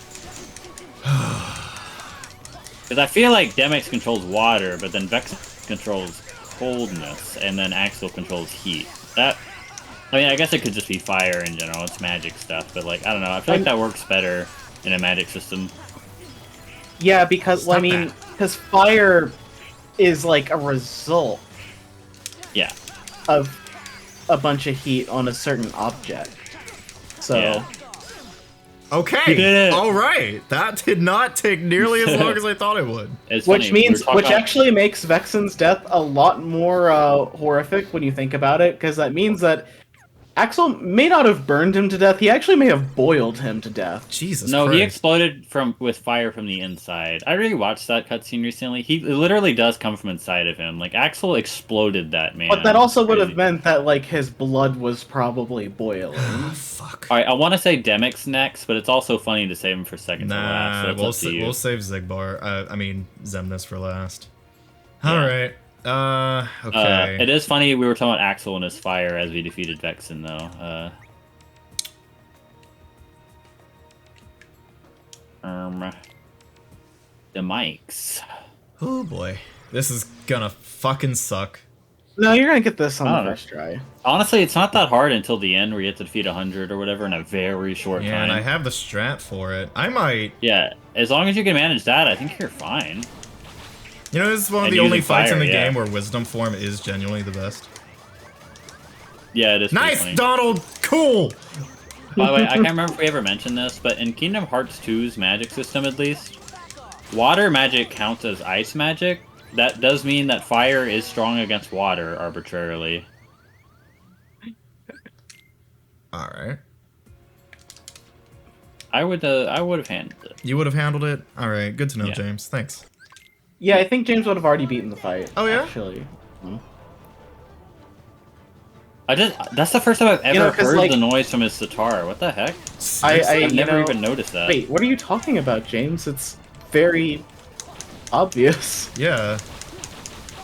Because I feel like Demix controls water, but then Vex controls coldness, and then Axel controls heat. I mean, I guess it could just be fire in general. It's magic stuff, but like, I don't know. I feel like that works better in a magic system. Yeah, because well, I mean, because fire is like a result. Yeah. Of a bunch of heat on a certain object. So. Yeah. Okay. You did it. All right. That did not take nearly as long as I thought it would. It's Which funny, which actually makes Vexen's death a lot more horrific when you think about it, because that means that Axel may not have burned him to death. He actually may have boiled him to death. Jesus No, Christ. he exploded with fire from the inside. I really watched that cutscene recently. It literally does come from inside of him. Like, Axel exploded that man. But that also would have meant that, like, his blood was probably boiling. Fuck. Alright, I want to say Demix next, but it's also funny to save him for second to last. So Nah, it's up to you. we'll save Zigbar. I mean, Zemnis for last. Yeah. Alright. Okay. It is funny we were talking about Axel and his fire as we defeated Vexen, though. The mics. Oh boy. This is gonna fucking suck. No, you're gonna get this on Oh. the first try. Honestly, it's not that hard until the end where you have to defeat 100 or whatever in a very short Yeah, time. and I have the strat for it. I might... Yeah, as long as you can manage that, I think you're fine. You know, this is one of And the only using fights in fire, the yeah. game where Wisdom form is genuinely the best. Yeah, it is pretty Nice, funny. Donald! Cool! By the way, I can't remember if we ever mentioned this, but in Kingdom Hearts 2's magic system, at least, water magic counts as ice magic. That does mean that fire is strong against water arbitrarily. Alright. I would have handled it. You would have handled it? Alright, good to know, Yeah. James. Thanks. Yeah, I think James would have already beaten the fight. Oh, yeah? Actually. That's the first time I've ever know, 'cause, heard like- the noise from his sitar. What the heck? Seriously? I've you never know- even noticed that. Wait, what are you talking about, James? It's very obvious. Yeah.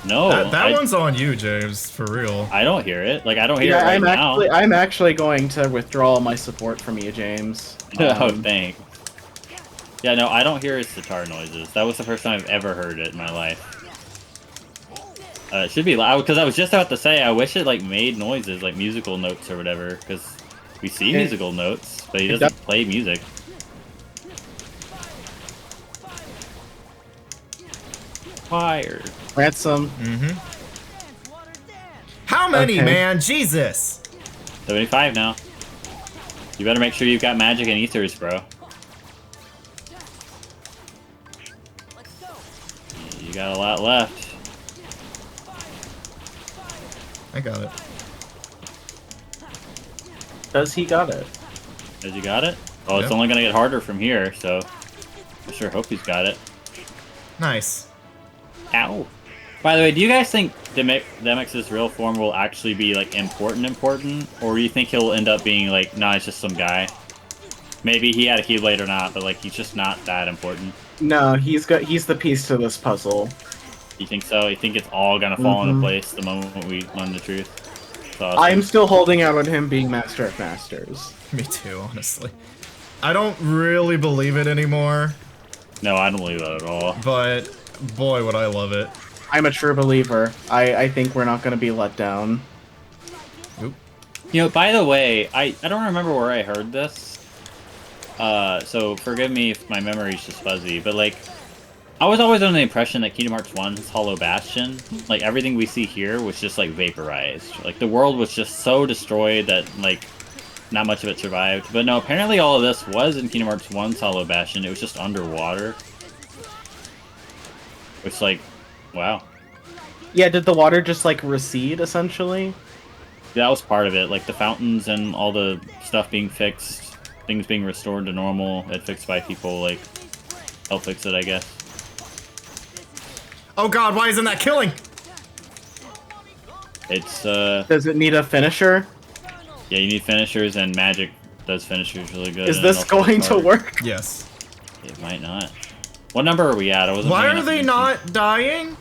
No, That one's on you, James, for real. I don't hear it. Like, I don't hear Yeah, it right now. I'm actually going to withdraw my support from you, James. Oh, thanks. Yeah, no, I don't hear his sitar noises. That was the first time I've ever heard it in my life. It should be loud, because I was just about to say, I wish it like made noises, like musical notes or whatever, because we see musical notes, but he doesn't play music. Fire. Ransom. How many, Okay. man? Jesus. 75 now. You better make sure you've got magic and ethers, bro. You got a lot left. I got it. Does he got it? Has you got it? Oh, it's Yep. only gonna get harder from here, so I sure hope he's got it. Nice. Ow. By the way, do you guys think Demex's real form will actually be like important, or do you think he'll end up being like, nah, it's just some guy? Maybe he had a Keyblade or not, but like he's just not that important. No, he's the piece to this puzzle. You think so? You think it's all gonna fall into place the moment we learn the truth? That's awesome. I'm still holding out on him being Master of Masters. Me too, honestly. I don't really believe it anymore, No, I don't believe that at all. but boy, would I love it. I'm a true believer. I think we're not going to be let down. Oop. You know, by the way, I don't remember where I heard this. So forgive me if my memory's just fuzzy, but like, I was always under the impression that Kingdom Hearts 1's Hollow Bastion, like everything we see here was just like vaporized. Like the world was just so destroyed that like not much of it survived. But no, apparently all of this was in Kingdom Hearts 1's Hollow Bastion. It was just underwater. Which like, wow. Yeah, did the water just like recede essentially? That was part of it, like the fountains and all the stuff being fixed, things being restored to normal, and fixed by people, like, help fix it, I guess. Oh god, why isn't that killing? It's, Does it need a finisher? yeah, you need finishers, and magic does finishers really good. Is and this also going it's to hard. work? Yes. It might not. What number are we at? I wasn't Why paying are enough they attention. not dying?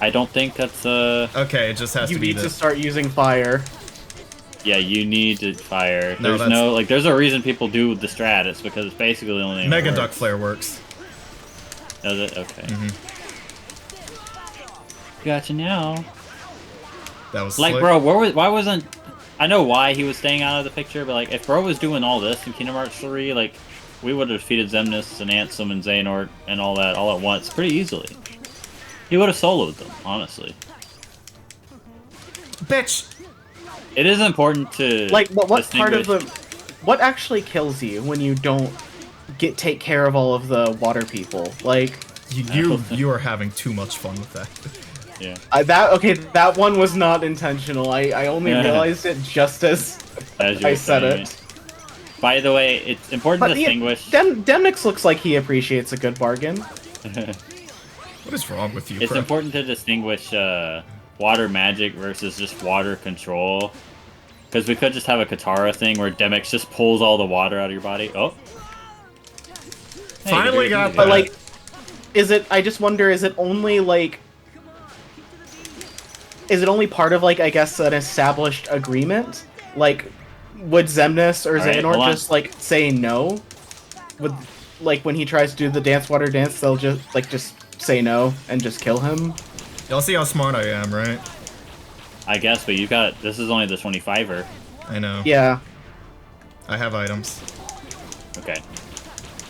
I don't think that's, Okay, it just has You to be need to this. start using fire. yeah, you need to fire. No, There's no, like, there's a reason people do the strat. It's because it's basically the only thing Mega that Duck works. Flare works. Does it? Okay. Gotcha now. That was Like, slick. bro, why wasn't... I know why he was staying out of the picture, but, like, if bro was doing all this in Kingdom Hearts 3, like, we would have defeated Xemnas and Ansem and Xehanort and all that all at once pretty easily. He would have soloed them, honestly. Bitch! It is important to Like, what part of distinguish- the... What actually kills you when you don't take care of all of the water people? Like, You are having too much fun with that. Yeah. that one was not intentional. I only Yeah. realized it just as As you I were said saying, it. By the way, it's important to distinguish... Demnix looks like he appreciates a good bargain. What is wrong with you, It's bro? important to distinguish water magic versus just water control. Because we could just have a Katara thing where Demix just pulls all the water out of your body. Oh. Hey, Finally good got idea. But like, I just wonder, is it only like... Is it only part of, like, I guess, an established agreement? Like, would Xemnas or Alright, Xehanort hold on. just, like, say no? Would, like, when he tries to do the dance water dance, they'll just say no and just kill him? Y'all see how smart I am, right? I guess, but you've got... This is only the 25er. I know. Yeah. I have items. Okay.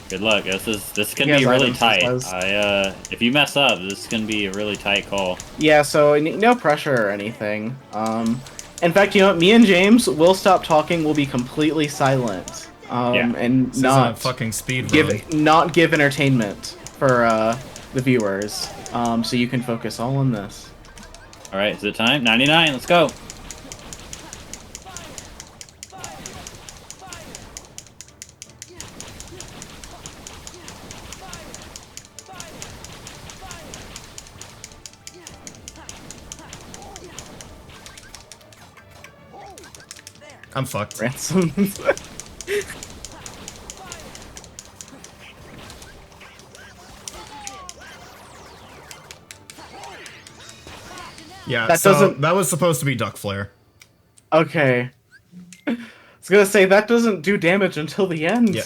Good luck. This can He has be really items, tight. he says. If you mess up, this can be a really tight call. Yeah, so no pressure or anything. In fact, you know what? Me and James will stop talking. We'll be completely silent. Yeah. And This isn't not a fucking speed run. give entertainment for the viewers. So you can focus all on this. Alright, is it time? 99, let's go! I'm fucked. Ransom. Yeah, That so doesn't- that was supposed to be Duck Flare. Okay. I was gonna say, that doesn't do damage until the end. Yeah.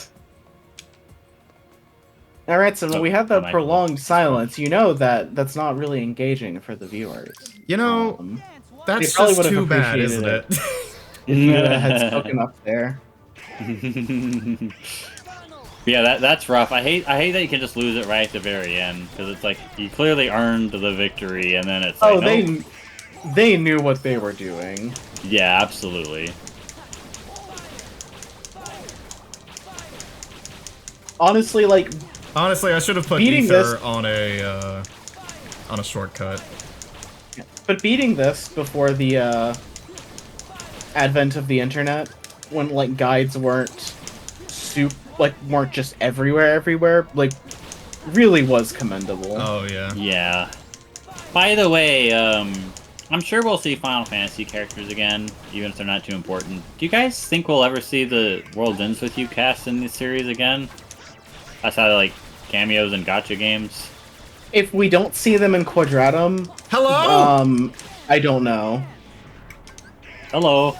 All right, so Oh, we have the my prolonged God. silence. You know that that's not really engaging for the viewers. You know, They that's probably just would have too bad, appreciated isn't it it? if you had spoken up there. Yeah, that's rough. I hate that you can just lose it right at the very end, because it's like you clearly earned the victory, and then it's like, Oh, nope. they knew what they were doing. Yeah, absolutely. Honestly, like Honestly, I should have put Beating ether this- on a shortcut. but beating this before the advent of the internet, when like guides weren't weren't just everywhere, like really was commendable. Oh yeah. Yeah. By the way, I'm sure we'll see Final Fantasy characters again, even if they're not too important. Do you guys think we'll ever see the World Ends With You cast in this series again? Outside of, like, cameos and gacha games? If we don't see them in Quadratum, Hello. I don't know. Hello.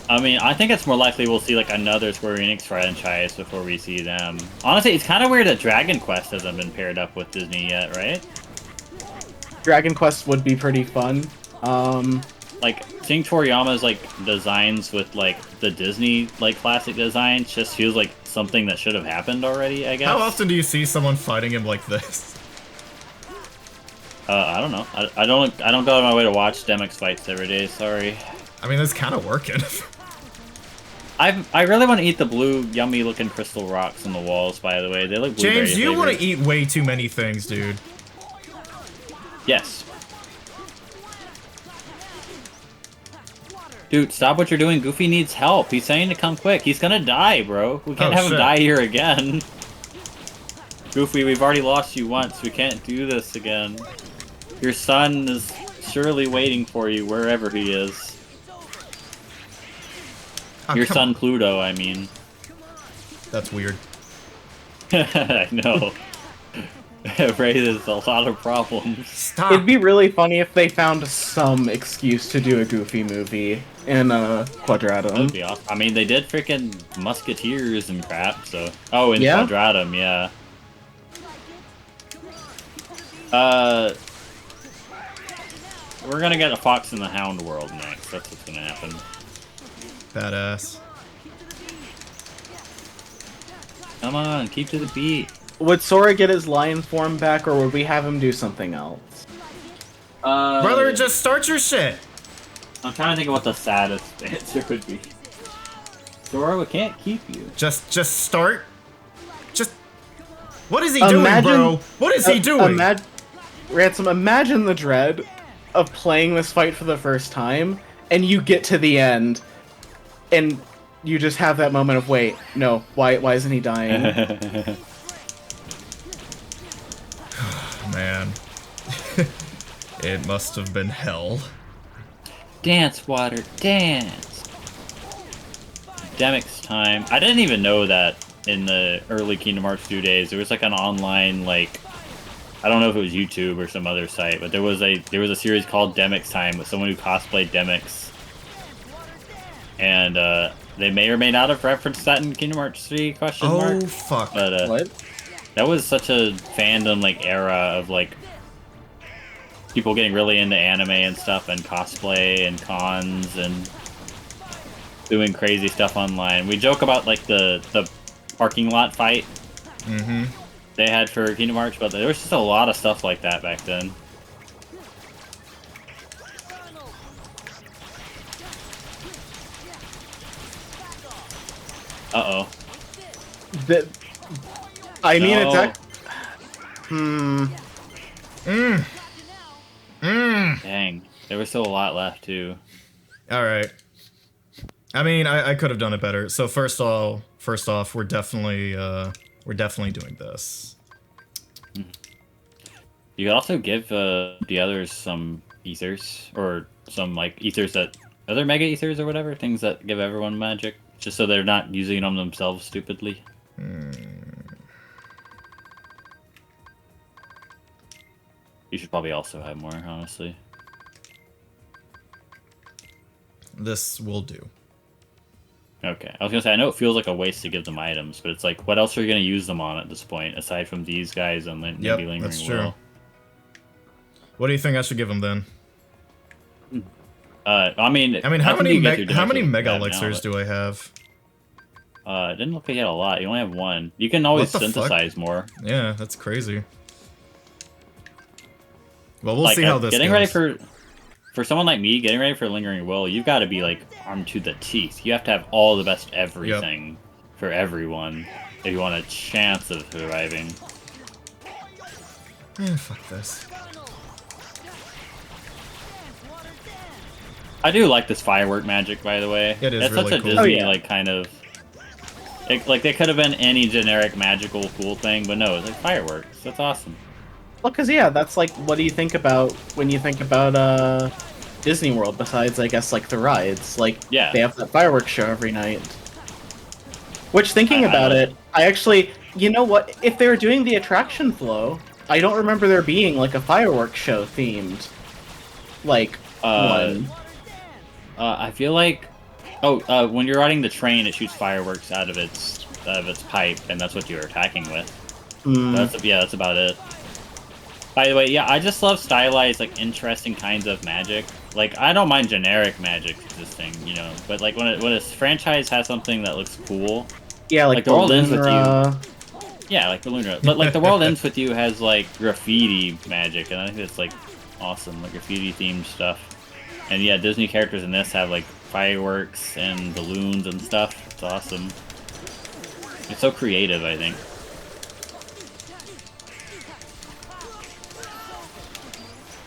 I mean, I think it's more likely we'll see, like, another Square Enix franchise before we see them. Honestly, it's kind of weird that Dragon Quest hasn't been paired up with Disney yet, right? Dragon Quest would be pretty fun. Like, seeing Toriyama's, like, designs with, like, the Disney, like, classic designs just feels like something that should have happened already, I guess. How often do you see someone fighting him like this? I don't know. I don't go out of my way to watch Demix fights every day, sorry. I mean, that's kind of working. I really want to eat the blue, yummy-looking crystal rocks on the walls, by the way. They look blueberry James, you want to flavored. eat way too many things, dude. Yes. Dude, stop what you're doing. Goofy needs help. He's saying to come quick. He's gonna die, bro. We can't Oh, have him shit. die here again. Goofy, we've already lost you once. We can't do this again. Your son is surely waiting for you wherever he is. Oh, Your come son on. Pluto, I mean. That's weird. I know. It raises a lot of problems. Stop. It'd be really funny if they found some excuse to do a Goofy movie in Quadratum. That'd be awesome. I mean, they did freaking Musketeers and crap, so... Oh, in Yeah? Quadratum, yeah. We're gonna get a Fox and the Hound world next. That's what's gonna happen. Badass. Come on, keep to the beat. Would Sora get his lion form back, or would we have him do something else? Brother, just start your shit. I'm trying to think of what the saddest answer would be. Sora, we can't keep you. Just start. Just. What is he doing, bro? What is he doing? Ransom, imagine the dread of playing this fight for the first time, and you get to the end, and you just have that moment of, wait, no, why isn't he dying? Man. It must have been hell. Dance, water, dance. Demix time. I didn't even know that in the early Kingdom Hearts 2 days. There was like an online, like, I don't know if it was YouTube or some other site, but there was a series called Demix Time with someone who cosplayed Demix. And they may or may not have referenced that in Kingdom Hearts 3 question mark. Oh fuck. But What? that was such a fandom like era of like people getting really into anime and stuff and cosplay and cons and doing crazy stuff online. We joke about like the parking lot fight they had for Kingdom Hearts, but there was just a lot of stuff like that back then. Uh-oh. I mean, No. it's Dang. There was still a lot left, too. Alright. I mean, I could have done it better. So first off, we're definitely doing this. You could also give the others some ethers, or some, like, ethers that... Other mega ethers or whatever? Things that give everyone magic, just so they're not using them themselves stupidly. You should probably also have more, honestly. This will do. Okay, I was gonna say I know it feels like a waste to give them items, but it's like, what else are you gonna use them on at this point aside from these guys and maybe Yep, Lingering that's Will? true. What do you think I should give them then? I mean, how many mega now, elixirs do I have? It didn't look like you had a lot. You only have one. You can always synthesize more. Yeah, that's crazy. Well, we'll Like, see how this getting goes. ready for someone like me, getting ready for Lingering Will, you've got to be like armed to the teeth. You have to have all the best everything for everyone if you want a chance of surviving. Fuck this. I do like this firework magic, by the way. It is it's really such a cool. Disney Oh, yeah. like kind of. Like they could have been any generic magical cool thing, but no, it's like fireworks. That's awesome. Well, because, yeah, that's like, what do you think about when you think about Disney World, besides, I guess, like, the rides? Like, Yeah. they have that fireworks show every night. Which, thinking I about like it, I actually, you know what? If they were doing the attraction flow, I don't remember there being, like, a fireworks show themed, like, one. I feel like, when you're riding the train, it shoots fireworks out of its pipe, and that's what you're attacking with. That's about it. By the way, yeah, I just love stylized, like, interesting kinds of magic. Like, I don't mind generic magic existing, you know, but like when a franchise has something that looks cool, Yeah, like the world ends with Balloon, you. Yeah, like Balloon. But like the world ends with you has like graffiti magic, and I think it's like awesome, like graffiti themed stuff. And yeah, Disney characters in this have like fireworks and balloons and stuff. It's awesome. It's so creative, I think.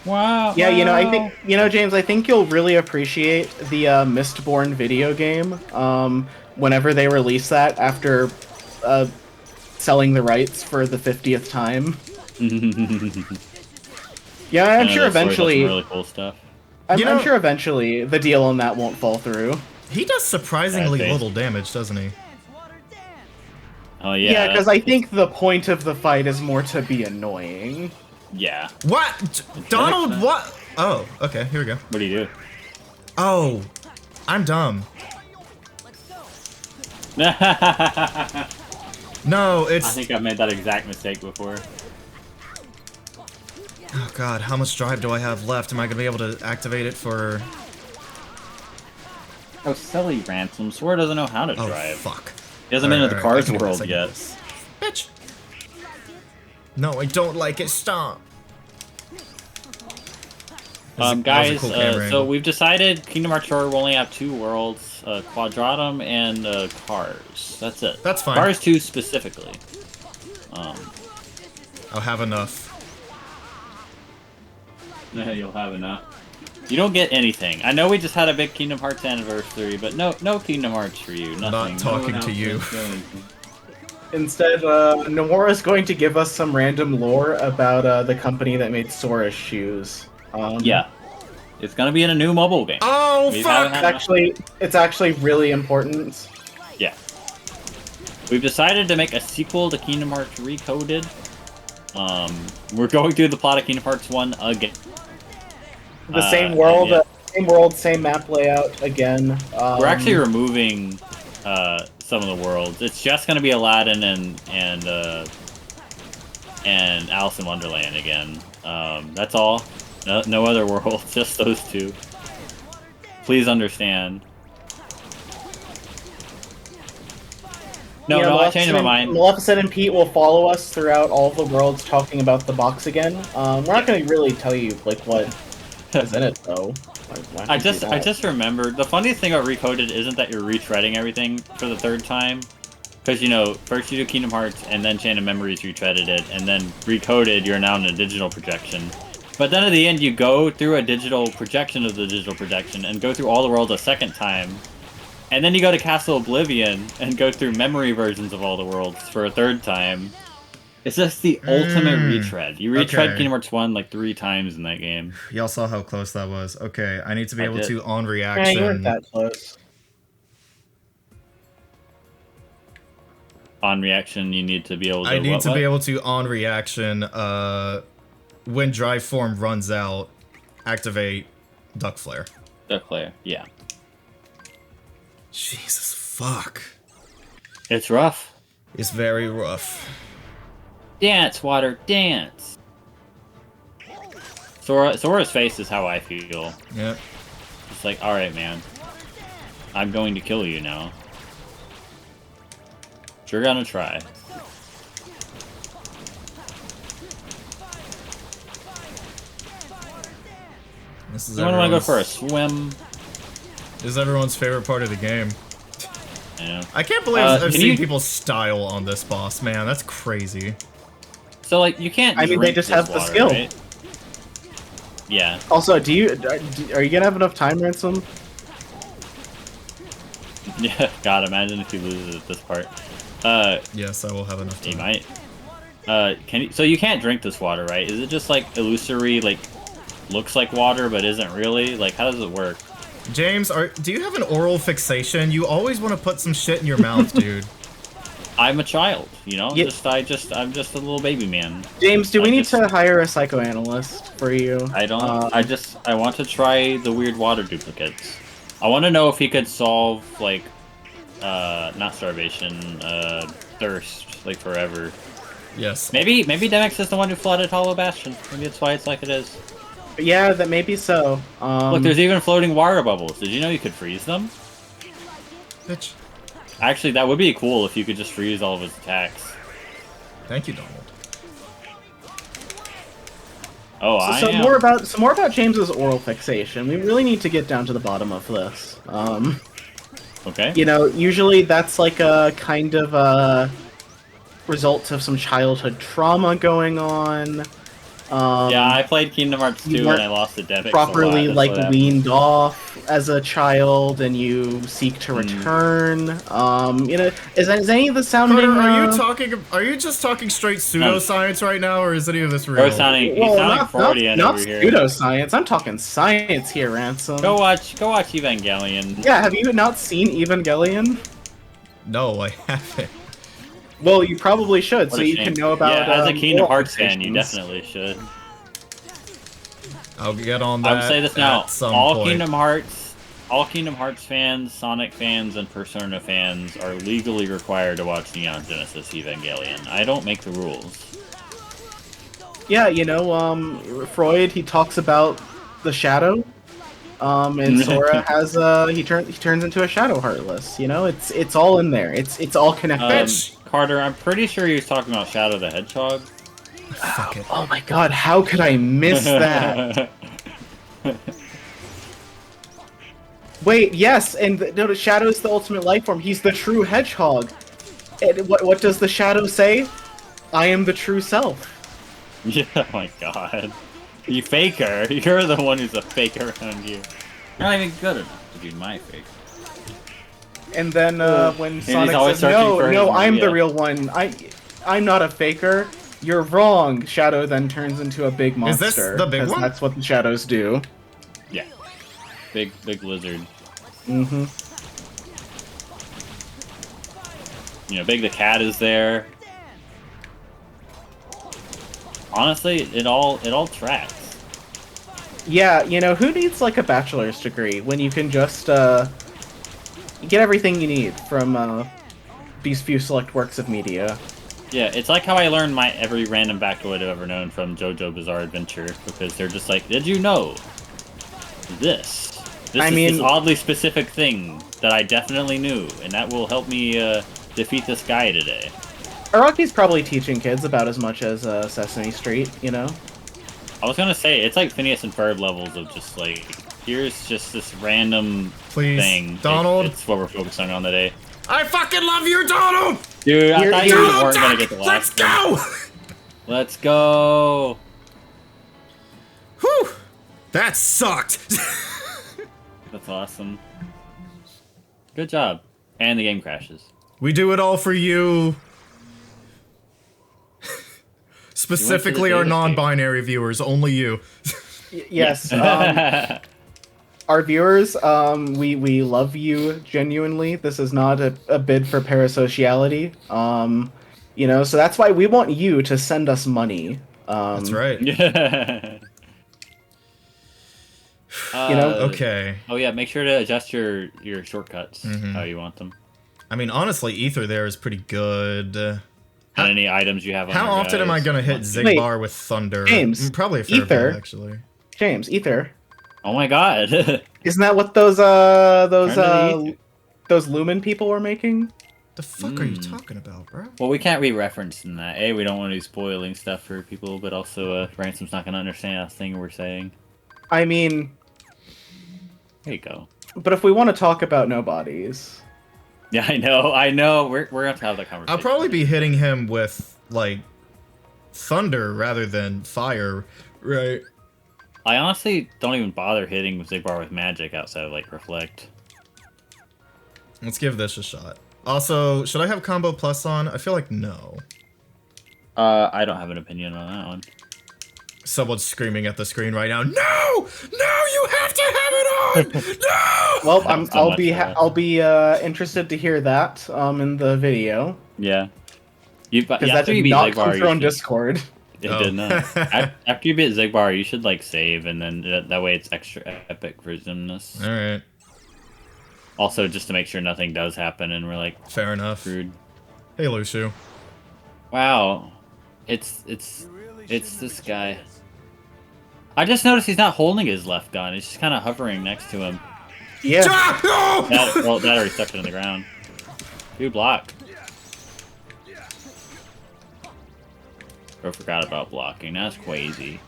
Wow. Yeah, you know, I think, you know, James, I think you'll really appreciate the Mistborn video game whenever they release that after selling the rights for the 50th time. Yeah, I'm sure eventually. Really cool stuff. I'm sure eventually the deal on that won't fall through. He does surprisingly little damage, doesn't he? Oh yeah. Yeah, because I think the point of the fight is more to be annoying. Yeah. What? Donald, what? Oh, okay, here we go. What do you do? Oh, I'm dumb. No, I it's... think I've made that exact mistake before. Oh god, how much drive do I have left? Am I gonna be able to activate it for... Oh, silly Ransom. Sora doesn't know how to Oh, drive. fuck. He hasn't been in the Cars I can do world this, I can yet. do this. Bitch! No, I don't like it. Stop. That was a Guys, cool camera so angle. we've decided Kingdom Hearts 4 will only have 2 worlds, Quadratum and Cars. That's it. That's fine. Cars 2 specifically. I'll have enough. You'll have enough. You don't get anything. I know we just had a big Kingdom Hearts anniversary, but no Kingdom Hearts for you. Nothing. Not talking to you. Instead, Nomura is going to give us some random lore about the company that made Sora's shoes. Yeah. It's gonna be in a new mobile game. Oh, We fuck! haven't It's actually really important. Yeah. We've decided to make a sequel to Kingdom Hearts Recoded. We're going through the plot of Kingdom Hearts 1 again. The same world, yeah. same world, same map layout again. We're actually removing some of the worlds. It's just gonna be Aladdin and Alice in Wonderland again. That's all. No other worlds, just those 2. Please understand. No, I changed my mind. Maleficent and Pete will follow us throughout all the worlds talking about the box again. We're not going to really tell you like what is in it though. I just remembered the funniest thing about Recoded isn't that you're retreading everything for the 3rd time. Because, you know, first you do Kingdom Hearts, and then Chain of Memories retreaded it, and then Recoded, you're now in a digital projection. But then at the end, you go through a digital projection of the digital projection, and go through all the worlds a 2nd time. And then you go to Castle Oblivion, and go through memory versions of all the worlds for a 3rd time. It's just the ultimate retread. You retread okay. Kingdom Hearts 1 like 3 times in that game. Y'all saw how close that was. Okay, I need to be able did. to, on Yeah, reaction... you weren't that close. On reaction, you need to be able to... I need to be able to, on reaction, when drive form runs out, activate Duck Flare. Duck Flare, yeah. Jesus Fuck. It's rough. It's very rough. Dance, water, dance. Sora's face is how I feel. Yep. It's like, alright, man. I'm going to kill you now. You're gonna try. This is You wanna go everyone's, for a swim? this is everyone's favorite part of the game. You know? I can't believe I've can seen you- people style on this boss, man. That's crazy. So, like, you can't I mean, they drink just this have the water, skill. right? Yeah. Also, are you gonna have enough time, Ransom? Yeah, God, imagine if you lose at this part. Yes, I will have enough time. You might. So you can't drink this water, right? Is it just, like, illusory, like, looks like water, but isn't really? Like, how does it work? James, do you have an oral fixation? You always want to put some shit in your mouth, dude. I'm a child, you know? Yeah. I'm just a little baby man. James, do we need just- to hire a psychoanalyst for you? I don't. I want to try the weird water duplicates. I want to know if he could solve like, not starvation, thirst, like forever. Yes. Maybe Demix is the one who flooded Hollow Bastion. Maybe that's why it's like it is. Yeah, that may be so. Look, there's even floating water bubbles. Did you know you could freeze them? Bitch. Actually, that would be cool if you could just freeze all of his attacks. Thank you, Donald. Oh, So more about James's oral fixation. We really need to get down to the bottom of this. Okay. You know, usually that's like a kind of a result of some childhood trauma going on. Yeah, I played Kingdom Hearts you 2 weren't and I lost to Demix. properly a lot, like that's what happened. weaned off as a child, and you seek to return. You know, is any of this sounding? Carter, are you just talking straight pseudoscience right now, or is any of this real? He's sounding not Freudian over here. pseudoscience. I'm talking science here, Ransom. Go watch Evangelion. Yeah, have you not seen Evangelion? No, I haven't. Well, you probably should, What so a you shame. can know about. Yeah, as a Kingdom oral Hearts fan, you fixations. definitely should. I'll get on that. I would say this now: at some all point. Kingdom Hearts fans, Sonic fans, and Persona fans are legally required to watch Neon Genesis Evangelion. I don't make the rules. Yeah, you know, Freud, he talks about the shadow. And Sora has he turns into a shadow heartless. You know, it's all in there. It's all connected. Carter, I'm pretty sure he was talking about Shadow the Hedgehog. Fuck it. Oh my god, how could I miss that? Wait, yes, and no, the Shadow's the ultimate life form. He's the true hedgehog. And what does the Shadow say? I am the true self. Yeah, oh my god. You faker. You're the one who's a faker around here. You're not even good enough to be my faker. And then when he's Sonic always says, searching "No, for no, his I'm the Maria." real one. I'm not a faker. You're wrong." Shadow then turns into a big monster. Is this the big 'cause one? That's what the shadows do. Yeah. Big lizard. Mm-hmm. You know, Big the Cat is there. Honestly, it all tracks. Yeah, you know, who needs like a bachelor's degree when you can just get everything you need from these few select works of media? Yeah, it's like how I learned my every random factoid I've ever known from JoJo Bizarre Adventure, because they're just like, did you know this? This oddly specific thing that I definitely knew, and that will help me defeat this guy today. Araki's probably teaching kids about as much as Sesame Street, you know? I was gonna say, it's like Phineas and Ferb levels of just like, here's just this random Please, thing. Donald. It's what we're focusing on today. I fucking love you, Donald! Dude, I thought you Donald weren't gonna Duck! get the Let's last one. go! Let's go! Whew! That sucked! That's awesome. Good job. And the game crashes. We do it all for you. Specifically our data non-binary viewers, only you. Yes. Our viewers, we love you genuinely. This is not a bid for parasociality. You know, so that's why we want you to send us money. That's right. Yeah. You know? Okay. Oh yeah, make sure to adjust your shortcuts how you want them. I mean, honestly, Ether there is pretty good. And any items you have on How your often am I guys? gonna hit Zigbar with Thunder? James, Probably a fair Ether. bit, actually. James, Ether. Oh my god. Isn't that what those Lumen people were making? The fuck are you talking about, bro? Well, we can't re-reference in that. A, we don't want to be spoiling stuff for people, but also, Ransom's not gonna understand a thing we're saying. I mean, There you go. but if we want to talk about nobodies, Yeah, I know. We're gonna have to have that conversation. I'll probably be hitting him with, like, Thunder rather than Fire, right? I honestly don't even bother hitting Zigbar with magic outside of, like, Reflect. Let's give this a shot. Also, should I have Combo Plus on? I feel like no. I don't have an opinion on that one. Someone's screaming at the screen right now. No! No, you have to have it on! No! well, That I'll was be so much I'll be interested to hear that in the video Yeah. Because because that did not come through on Discord. It Oh. did not. After you beat Zigbar, you should, like, save, and then that way it's extra epic for Zimnus. Alright, Also, just to make sure nothing does happen and we're, like, fair enough. screwed. Hey, Lucio. Wow. It's this guy. I just noticed he's not holding his left gun. He's just kind of hovering next to him. Yeah. Ah, no! That already stuck it in the ground. Dude, block. Bro forgot about blocking. That's crazy.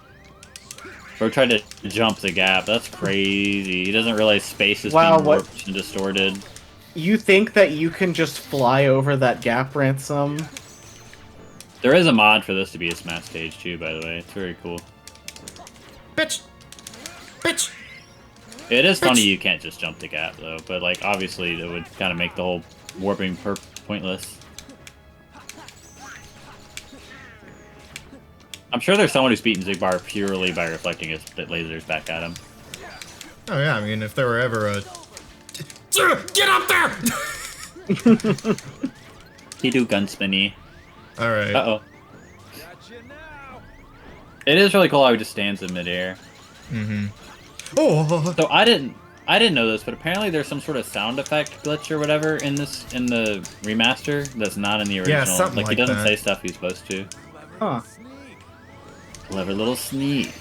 Bro tried to jump the gap. That's crazy. He doesn't realize space is being warped and distorted. You think that you can just fly over that gap, Ransom? There is a mod for this to be a smash stage too, by the way. It's very cool. Bitch! Bitch! It is funny you can't just jump the gap though, but like obviously it would kind of make the whole warping pointless. I'm sure there's someone who's beaten Zigbar purely by reflecting his lasers back at him. Oh yeah, I mean, if there were ever a... Get up there! He do gunspinny. Alright. Uh-oh. It is really cool how he just stands in midair. Oh! So I didn't know this, but apparently there's some sort of sound effect glitch or whatever in the remaster that's not in the original. Yeah, something like he like doesn't that. say stuff he's supposed to. Huh. Clever little sneak.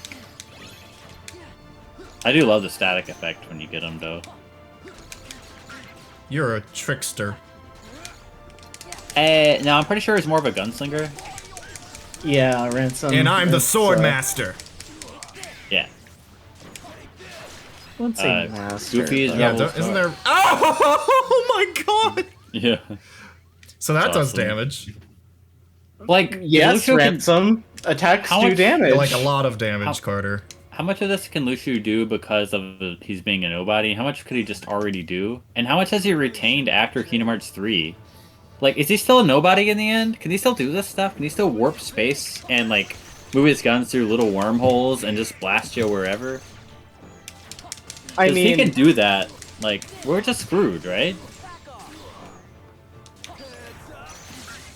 I do love the static effect when you get him though. You're a trickster. No, I'm pretty sure he's more of a gunslinger. Yeah, Ransom. And I'm the is, sword master. Yeah. Let's say master. Goofy is but- Yeah, Rebel isn't Star. there... Oh my god! Yeah. So that does awesome. damage. Like, Yes, Lucio can- Ransom. Attacks How do much- damage. Like a lot of damage, Carter. How much of this can Lucio do because of he's being a nobody? How much could he just already do? And how much has he retained after Kingdom Hearts 3? Like, is he still a nobody in the end? Can he still do this stuff? Can he still warp space and, like, move his guns through little wormholes and just blast you wherever? I If he mean, can do that, like, we're just screwed, right?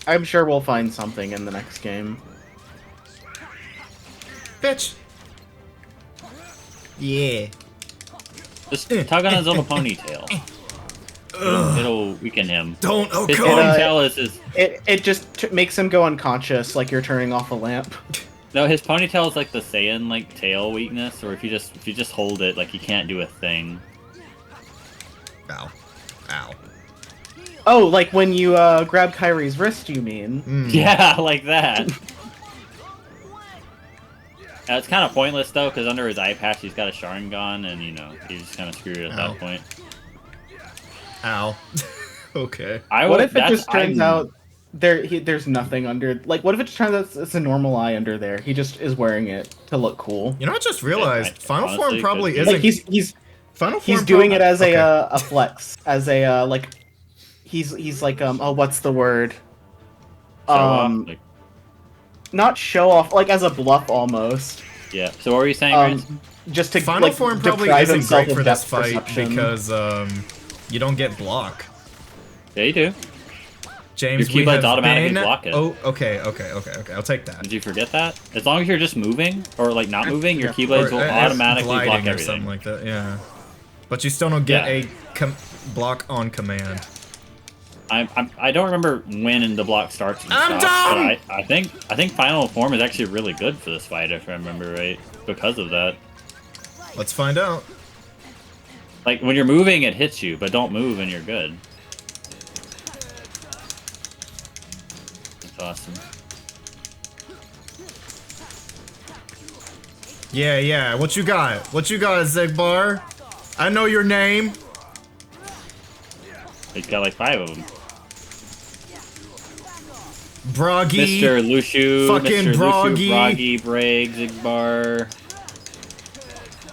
I'm sure we'll find something in the next game. Bitch! Yeah. Just tug on his little ponytail. It'll weaken him. Don't, oh His god! ponytail is his... It just makes him go unconscious, like you're turning off a lamp. No, his ponytail is like the Saiyan, like, tail weakness, or if you just hold it, like, you can't do a thing. Ow. Ow. Oh, like when you grab Kyrie's wrist, you mean? Yeah, like that. It's kind of pointless, though, because under his eye patch, he's got a Sharingan, and, you know, he's just kind of screwed at Ow. that point. Ow. Okay. What if it just turns out there's nothing under? Like, what if it just turns out it's a normal eye under there? He just is wearing it to look cool. You know, I just realized Final honestly, Form probably could- isn't... Like he's Final Form he's doing it as okay. a flex, as a like he's like oh, what's the word? So, like, Not show off, like as a bluff almost. yeah. So what were you saying, Rance? Just to Final like, Form probably deprive isn't himself great of for this depth fight perception. because you don't get block. Yeah, you do. James, Your we keyblades have automatically been... block it. Oh, okay. I'll take that. Did you forget that? As long as you're just moving, or, like, not moving, your keyblades will automatically gliding block or everything. something like that. Yeah, but you still don't get Yeah. a block on command. I don't remember when the block starts and I'm stops, dumb! but I think final form is actually really good for this fight if I remember right because of that. Let's find out. Like when you're moving, it hits you, but don't move and you're good. That's awesome. Yeah. What you got? What you got, Zegbar? I know your name. He's got like 5 of them. Broggy. Mr. Lushu, Fucking Mr. Broggy. Lushu, Broggy, Bragg, Zigbar.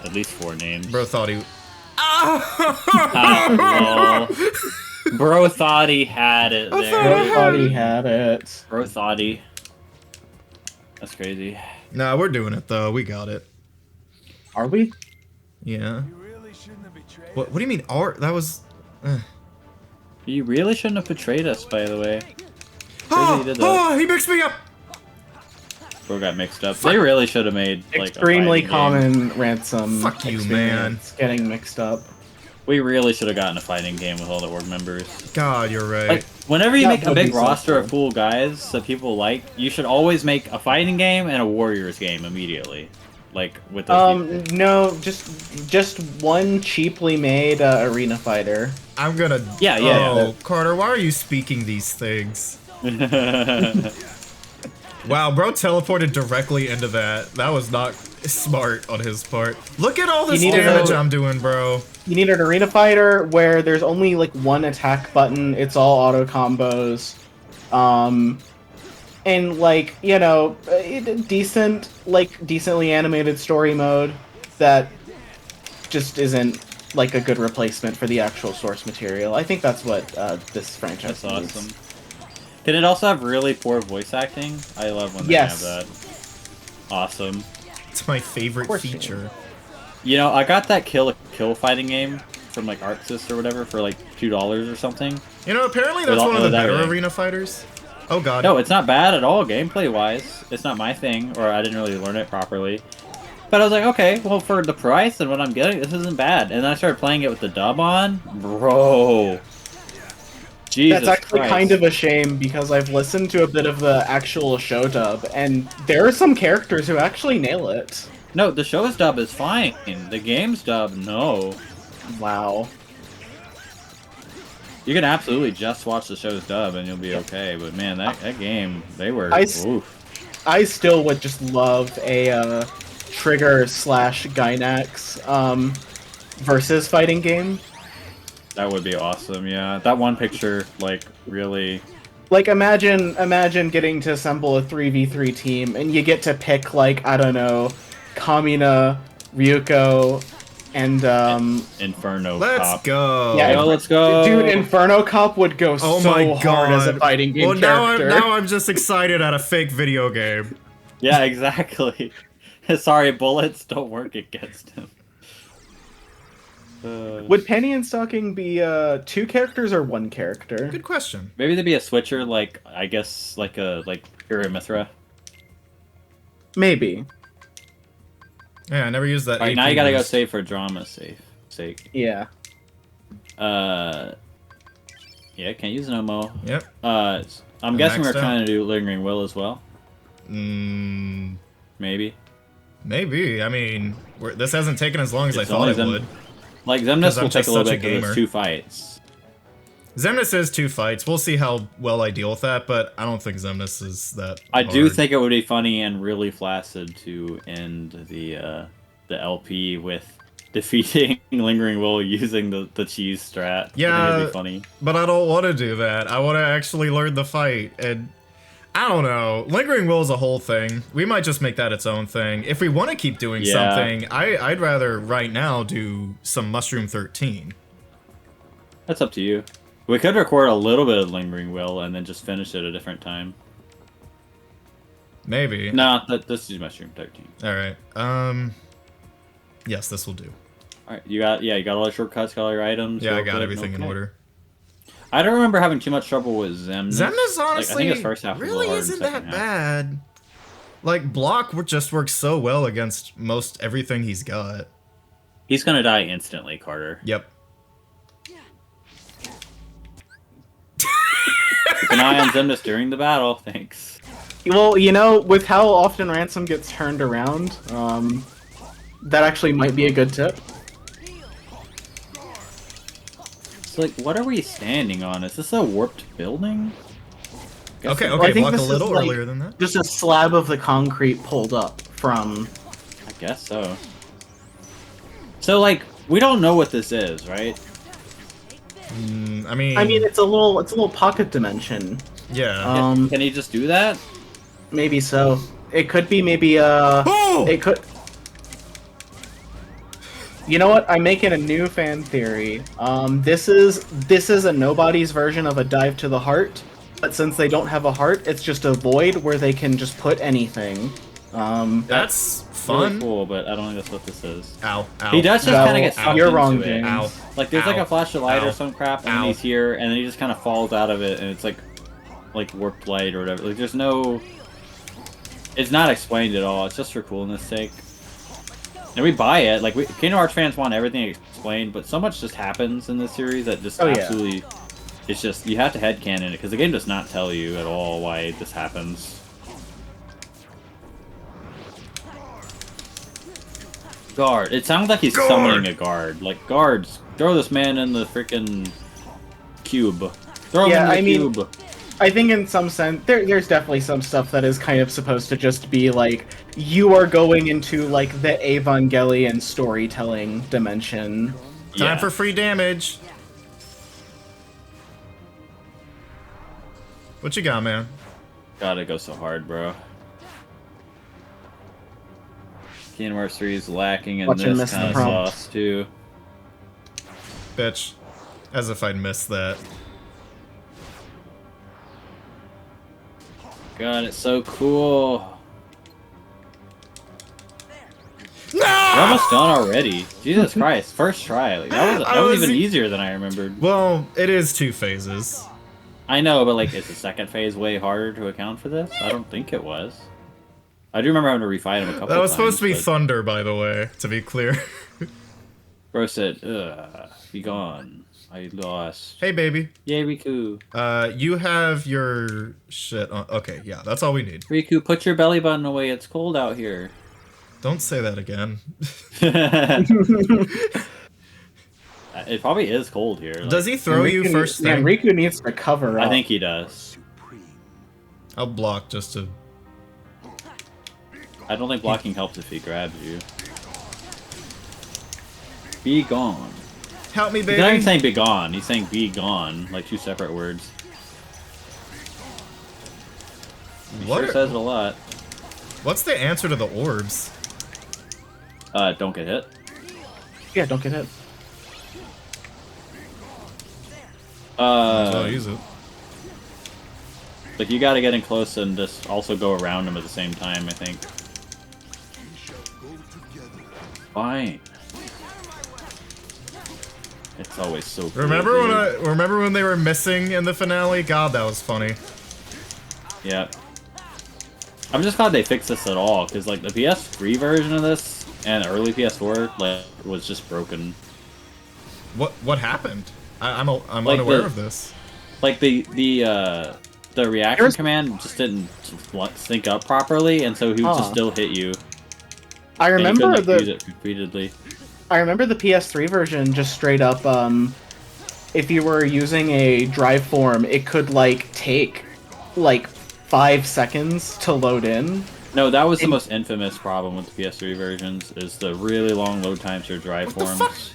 At least 4 names. Bro thought he... Ah, lol. Bro thought he had it there. Bro thought he had it. Bro thought he. That's crazy. Nah, we're doing it though. We got it. Are we? Yeah. What do you mean art? That was... You really shouldn't have betrayed us, by the way. Crazy you did that. He mixed me up! Bro got mixed up. They really should have made like Extremely a fighting game. common ransom. Fuck you, man. experience, Getting mixed up. We really should have gotten a fighting game with all the org members. God, you're right. Like, whenever you That make a would big be so roster cool. of cool guys that people like, you should always make a fighting game and a warriors game immediately. Like with those people. No, just one cheaply made arena fighter. I'm gonna... Yeah. Oh, Carter, why are you speaking these things? Wow, bro teleported directly into that. That was not smart on his part. Look at all this You need to damage know- I'm doing, bro. You need an arena fighter where there's only like one attack button. It's all auto combos. And like, you know, decently animated story mode that just isn't like a good replacement for the actual source material. I think that's what this franchise That's needs. awesome. Can it also have really poor voice acting? I love when they Yes. have that. Awesome. It's my favorite course you feature. You know, I got that kill fighting game from like Arxis or whatever for like $2 or something. You know, apparently that's With one of all the that better everything. arena fighters. Oh god. No, it's not bad at all gameplay wise. It's not my thing, or I didn't really learn it properly. But I was like, okay, well for the price and what I'm getting, this isn't bad. And then I started playing it with the dub on. Bro. Jesus That's actually Christ. kind of a shame because I've listened to a bit of the actual show dub, and there are some characters who actually nail it. No, the show's dub is fine. The game's dub, no. Wow. You can absolutely just watch the show's dub and you'll be okay. But man, that game, they were. Oof. I still would just love a Trigger / Gynax versus fighting game. That would be awesome, yeah. That one picture, like, really... Like, imagine getting to assemble a 3v3 team, and you get to pick, like, I don't know, Kamina, Ryuko, and, Inferno Let's Cop. go. Yeah, Yo, let's go! Dude, Inferno Cop would go Oh so my hard as a god. fighting game Well, character. now I'm just excited at a fake video game. Yeah, exactly. Sorry, bullets don't work against him. Would Penny and Stocking be 2 characters or 1 character? Good question. Maybe there'd be a switcher, like, I guess, like Pura Mithra. Maybe. Yeah, I never used that. Alright, AP now you gotta go boost. save for drama's sake. Yeah. Yeah, can't use Nomo. Yep. I'm guessing we're maxed out. trying to do Lingering Will as well. Maybe. Maybe. I mean, this hasn't taken as long as I It's thought only it Zem- would. Like, 'Cause Zemnis I'm will take just a little such a bit because gamer. it's 2 fights. Zemnis is 2 fights. We'll see how well I deal with that, but I don't think Zemnis is that I do hard. think it would be funny and really flaccid to end the LP with defeating Lingering Will using the cheese strat. I think Yeah. it'd be funny. But I don't want to do that. I want to actually learn the fight, and I don't know. Lingering Will is a whole thing. We might just make that its own thing. If we want to keep doing Yeah. something, I'd rather right now do some Mushroom 13. That's up to you. We could record a little bit of Lingering Will and then just finish it at a different time. Maybe. No, let's do Mushroom 13. All right. Yes, this will do. All right, you got all the shortcuts, got all your items. Yeah, I real got quick? everything in Okay. order. I don't remember having too much trouble with Zemnis. Zemnis Like, honestly I think his first half was a really little hard, isn't second that half. bad. Like, block just works so well against most everything he's got. He's gonna die instantly, Carter. Yep. Keep an eye on Zemnis during the battle. Thanks. Well, you know, with how often Ransom gets turned around, that actually might be a good tip. So, like, what are we standing on? Is this a warped building? Okay, Well, I okay, think block a this is, little like, earlier than that. Just a slab of the concrete pulled up from... I guess so. So, like, we don't know what this is, right? I mean, it's a little pocket dimension. yeah. Can he just do that? Maybe so. It could be maybe Oh! it could. You know what? I'm making a new fan theory. This is a nobody's version of a dive to the heart, but since they don't have a heart, it's just a void where they can just put anything. That's Really fun. cool, but I don't think that's what this is. Ow, ow. He does just No, kind of get sucked you're into wrong, it. James. Ow. Like there's like Ow. a flash of light Ow. or some crap, and Ow. then he's here, and then he just kind of falls out of it, and it's like warped light or whatever. Like there's no, it's not explained at all. It's just for coolness sake. And we buy it. Like Kingdom Hearts fans want everything explained, but so much just happens in this series that just absolutely, it's just you have to headcanon it because the game does not tell you at all why this happens. Guard. It sounds like he's summoning a guard. Like, guards, throw this man in the freaking cube. Throw him in the cube. I think in some sense, there's definitely some stuff that is kind of supposed to just be like, you are going into like the Evangelion storytelling dimension. Time for free damage. What you got, man? God, it goes so hard, bro. Kingdom Hearts 3 is lacking in Watch him this miss kind the of prompt. sauce, too. Bitch. As if I'd missed that. God, it's so cool. No! We're almost done already. Jesus Christ, first try. Like, that was even easier than I remembered. Well, it is 2 phases. I know, but like, is the second phase way harder to account for this? I don't think it was. I do remember having to refight him a couple times. That was supposed to be but thunder, by the way, to be clear. Bro said, ugh, be gone. I lost. Hey, baby. Yay, Riku. You have your shit on. Okay, yeah, that's all we need. Riku, put your belly button away. It's cold out here. Don't say that again. It probably is cold here. Like, Does he throw you first Yeah, thing? Riku needs to cover up. I think he does. I'll block just to... I don't think blocking helps if he grabs you. Be gone. Help me, He's not baby. even saying be gone. He's saying be gone. Like 2 separate words. He What sure are- says it a lot. What's the answer to the orbs? Don't get hit. Yeah, don't get hit. I'll use it. Like you gotta get in close and just also go around him at the same time, I think. Fine. It's always so cool. Remember when they were missing in the finale? God, that was funny. Yeah. I'm just glad they fixed this at all, because like the PS3 version of this and early PS4 like was just broken. What happened? I'm Like unaware of this. Like the reaction command just didn't sync up properly, and so he would just still hit you. I And you remember couldn't, like, use it repeatedly. I remember the PS3 version just straight up, if you were using a drive form, it could, like, take, like, 5 seconds to load in. No, that was the most infamous problem with the PS3 versions, is the really long load times for drive forms.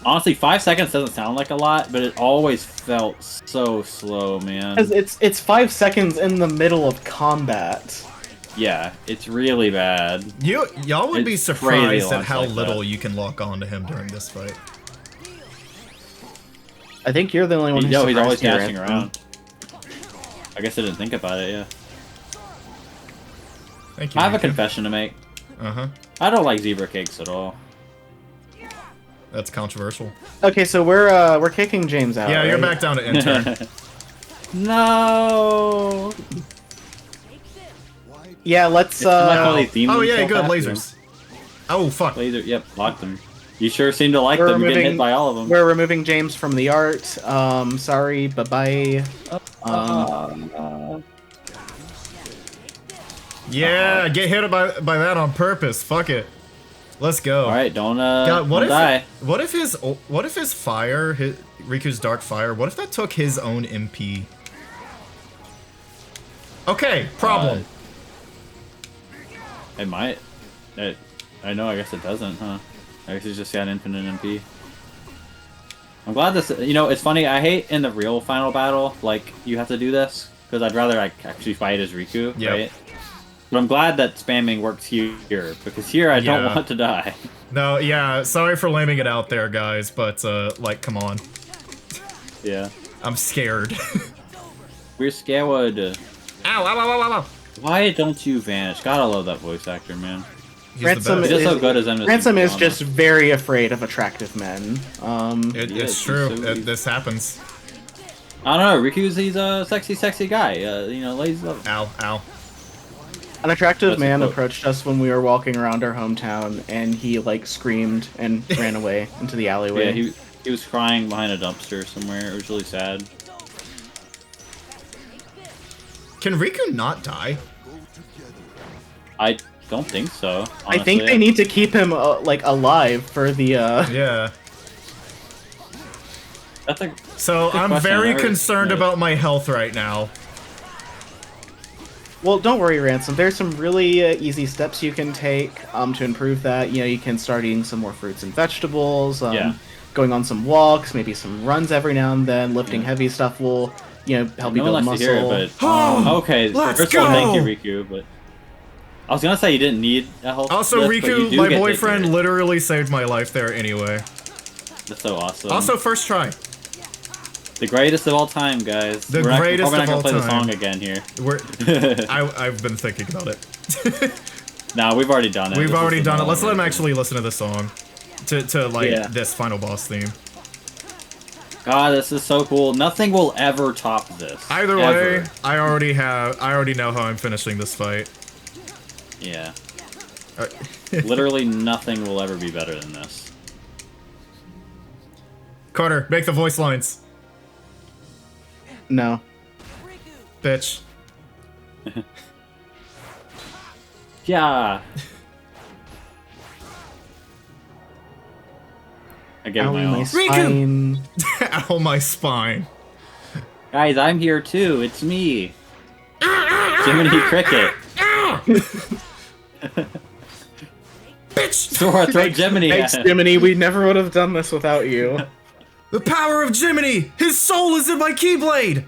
Honestly, 5 seconds doesn't sound like a lot, but it always felt so slow, man. Because it's 5 seconds in the middle of combat. Yeah, it's really bad. Y'all would be It's crazy surprised at launch how like that. little you can lock onto him during this fight. I think you're the only one who's He's always surprised here, dashing Anthony. around. I guess I didn't think about it, yeah. Thank you. I have a Riku. confession to make. Uh-huh. I don't like zebra cakes at all. That's controversial. Okay, so we're kicking James out. Yeah, you're right? back down to intern. No! Yeah, let's It's not really themed Oh yeah, so good fast, lasers. Oh fuck. Laser, yep, blocked them. You sure seem to like them. You're getting hit by all of them. We're removing James from the art. Sorry, bye-bye. Yeah, get hit by that on purpose. Fuck it. Let's go. All right, don't God, don't die. What if his fire, Riku's dark fire? What if that took his own MP? Okay, problem. It might. I know. I guess it doesn't, huh? I guess it's just got infinite MP. I'm glad this. You know, it's funny. I hate in the real final battle, like you have to do this because I'd rather like actually fight as Riku, right? But I'm glad that spamming works here because here I don't want to die. No, yeah. Sorry for laming it out there, guys, but like, come on. Yeah. I'm scared. We're scared. Ow! Ow! Ow! Ow! Ow! Ow! Why don't you vanish? Gotta love that voice actor, man. Ransom He's just so good as Ransom is just very afraid of attractive men. It's true. This happens. I don't know. He's a sexy guy. You know, ladies love him. Ow! Ow! An attractive man approached us when we were walking around our hometown, and he like screamed and ran away into the alleyway. Yeah, he was crying behind a dumpster somewhere. It was really sad. Can Riku not die? I don't think so. Honestly. I think they need to keep him like alive for the. Yeah. That's a so I'm question. very concerned about my health right now. Well, don't worry, Ransom. There's some really easy steps you can take to improve that. You know, you can start eating some more fruits and vegetables. Going on some walks, maybe some runs every now and then. Lifting heavy stuff will, you know, help you build muscle. To hear it, but, okay, first of all, thank you, Riku. But I was gonna say you didn't need a health. Also, lift, Riku, my boyfriend, literally saved my life there anyway. That's so awesome. Also, first try. The greatest of all time, guys. We're not gonna play the song again here. I've been thinking about it. Nah, we've already done it. We've already done it. Let's let him actually listen to the song. To like this final boss theme. God, this is so cool. Nothing will ever top this. Either way, I already know how I'm finishing this fight. Yeah. Literally nothing will ever be better than this. Carter, make the voice lines. No. Bitch. Yeah. I gave my all. Riku! Ow, my spine. Guys, I'm here too. It's me. Jiminy Cricket. Bitch! Sora, throw Jiminy at Thanks, him. Jiminy. We never would have done this without you. The power of Jiminy! His soul is in my Keyblade!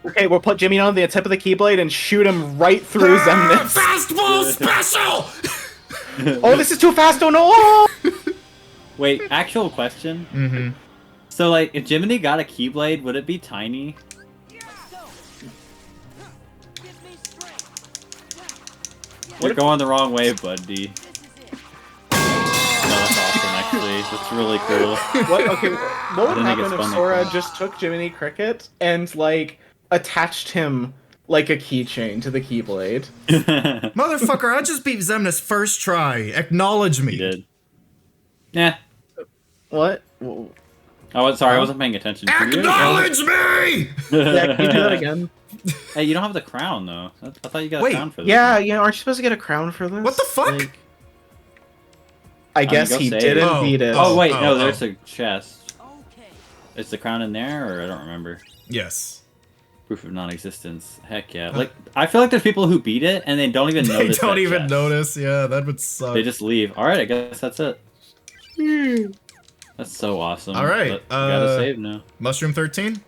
Okay, we'll put Jimmy on the tip of the Keyblade and shoot him right through Zemnis. Fastball special! Oh, this is too fast! Oh no! Wait, actual question. Mm-hmm. So, like, if Jiminy got a Keyblade, would it be tiny? You're going the wrong way, buddy. No, that's awesome, actually. That's really cool. What would happen if Sora just took Jiminy Cricket and, like, attached him like a keychain to the Keyblade? Motherfucker, I just beat Zemnis first try. Acknowledge me. You did. Yeah. What? Oh, sorry, I wasn't paying attention to you. Acknowledge me! Yeah, can you do that again? Hey, you don't have the crown, though. I thought you got a crown for this. Yeah, aren't you supposed to get a crown for this? What the fuck? Like, I guess he didn't beat it. Oh, wait, no, there's a chest. Is the crown in there, or I don't remember? Yes. Proof of non-existence. Heck yeah. Like, I feel like there's people who beat it, and they don't even notice They don't even chest. notice, yeah, that would suck. They just leave. Alright, I guess that's it. That's so awesome. Alright, Gotta save now. Mushroom 13?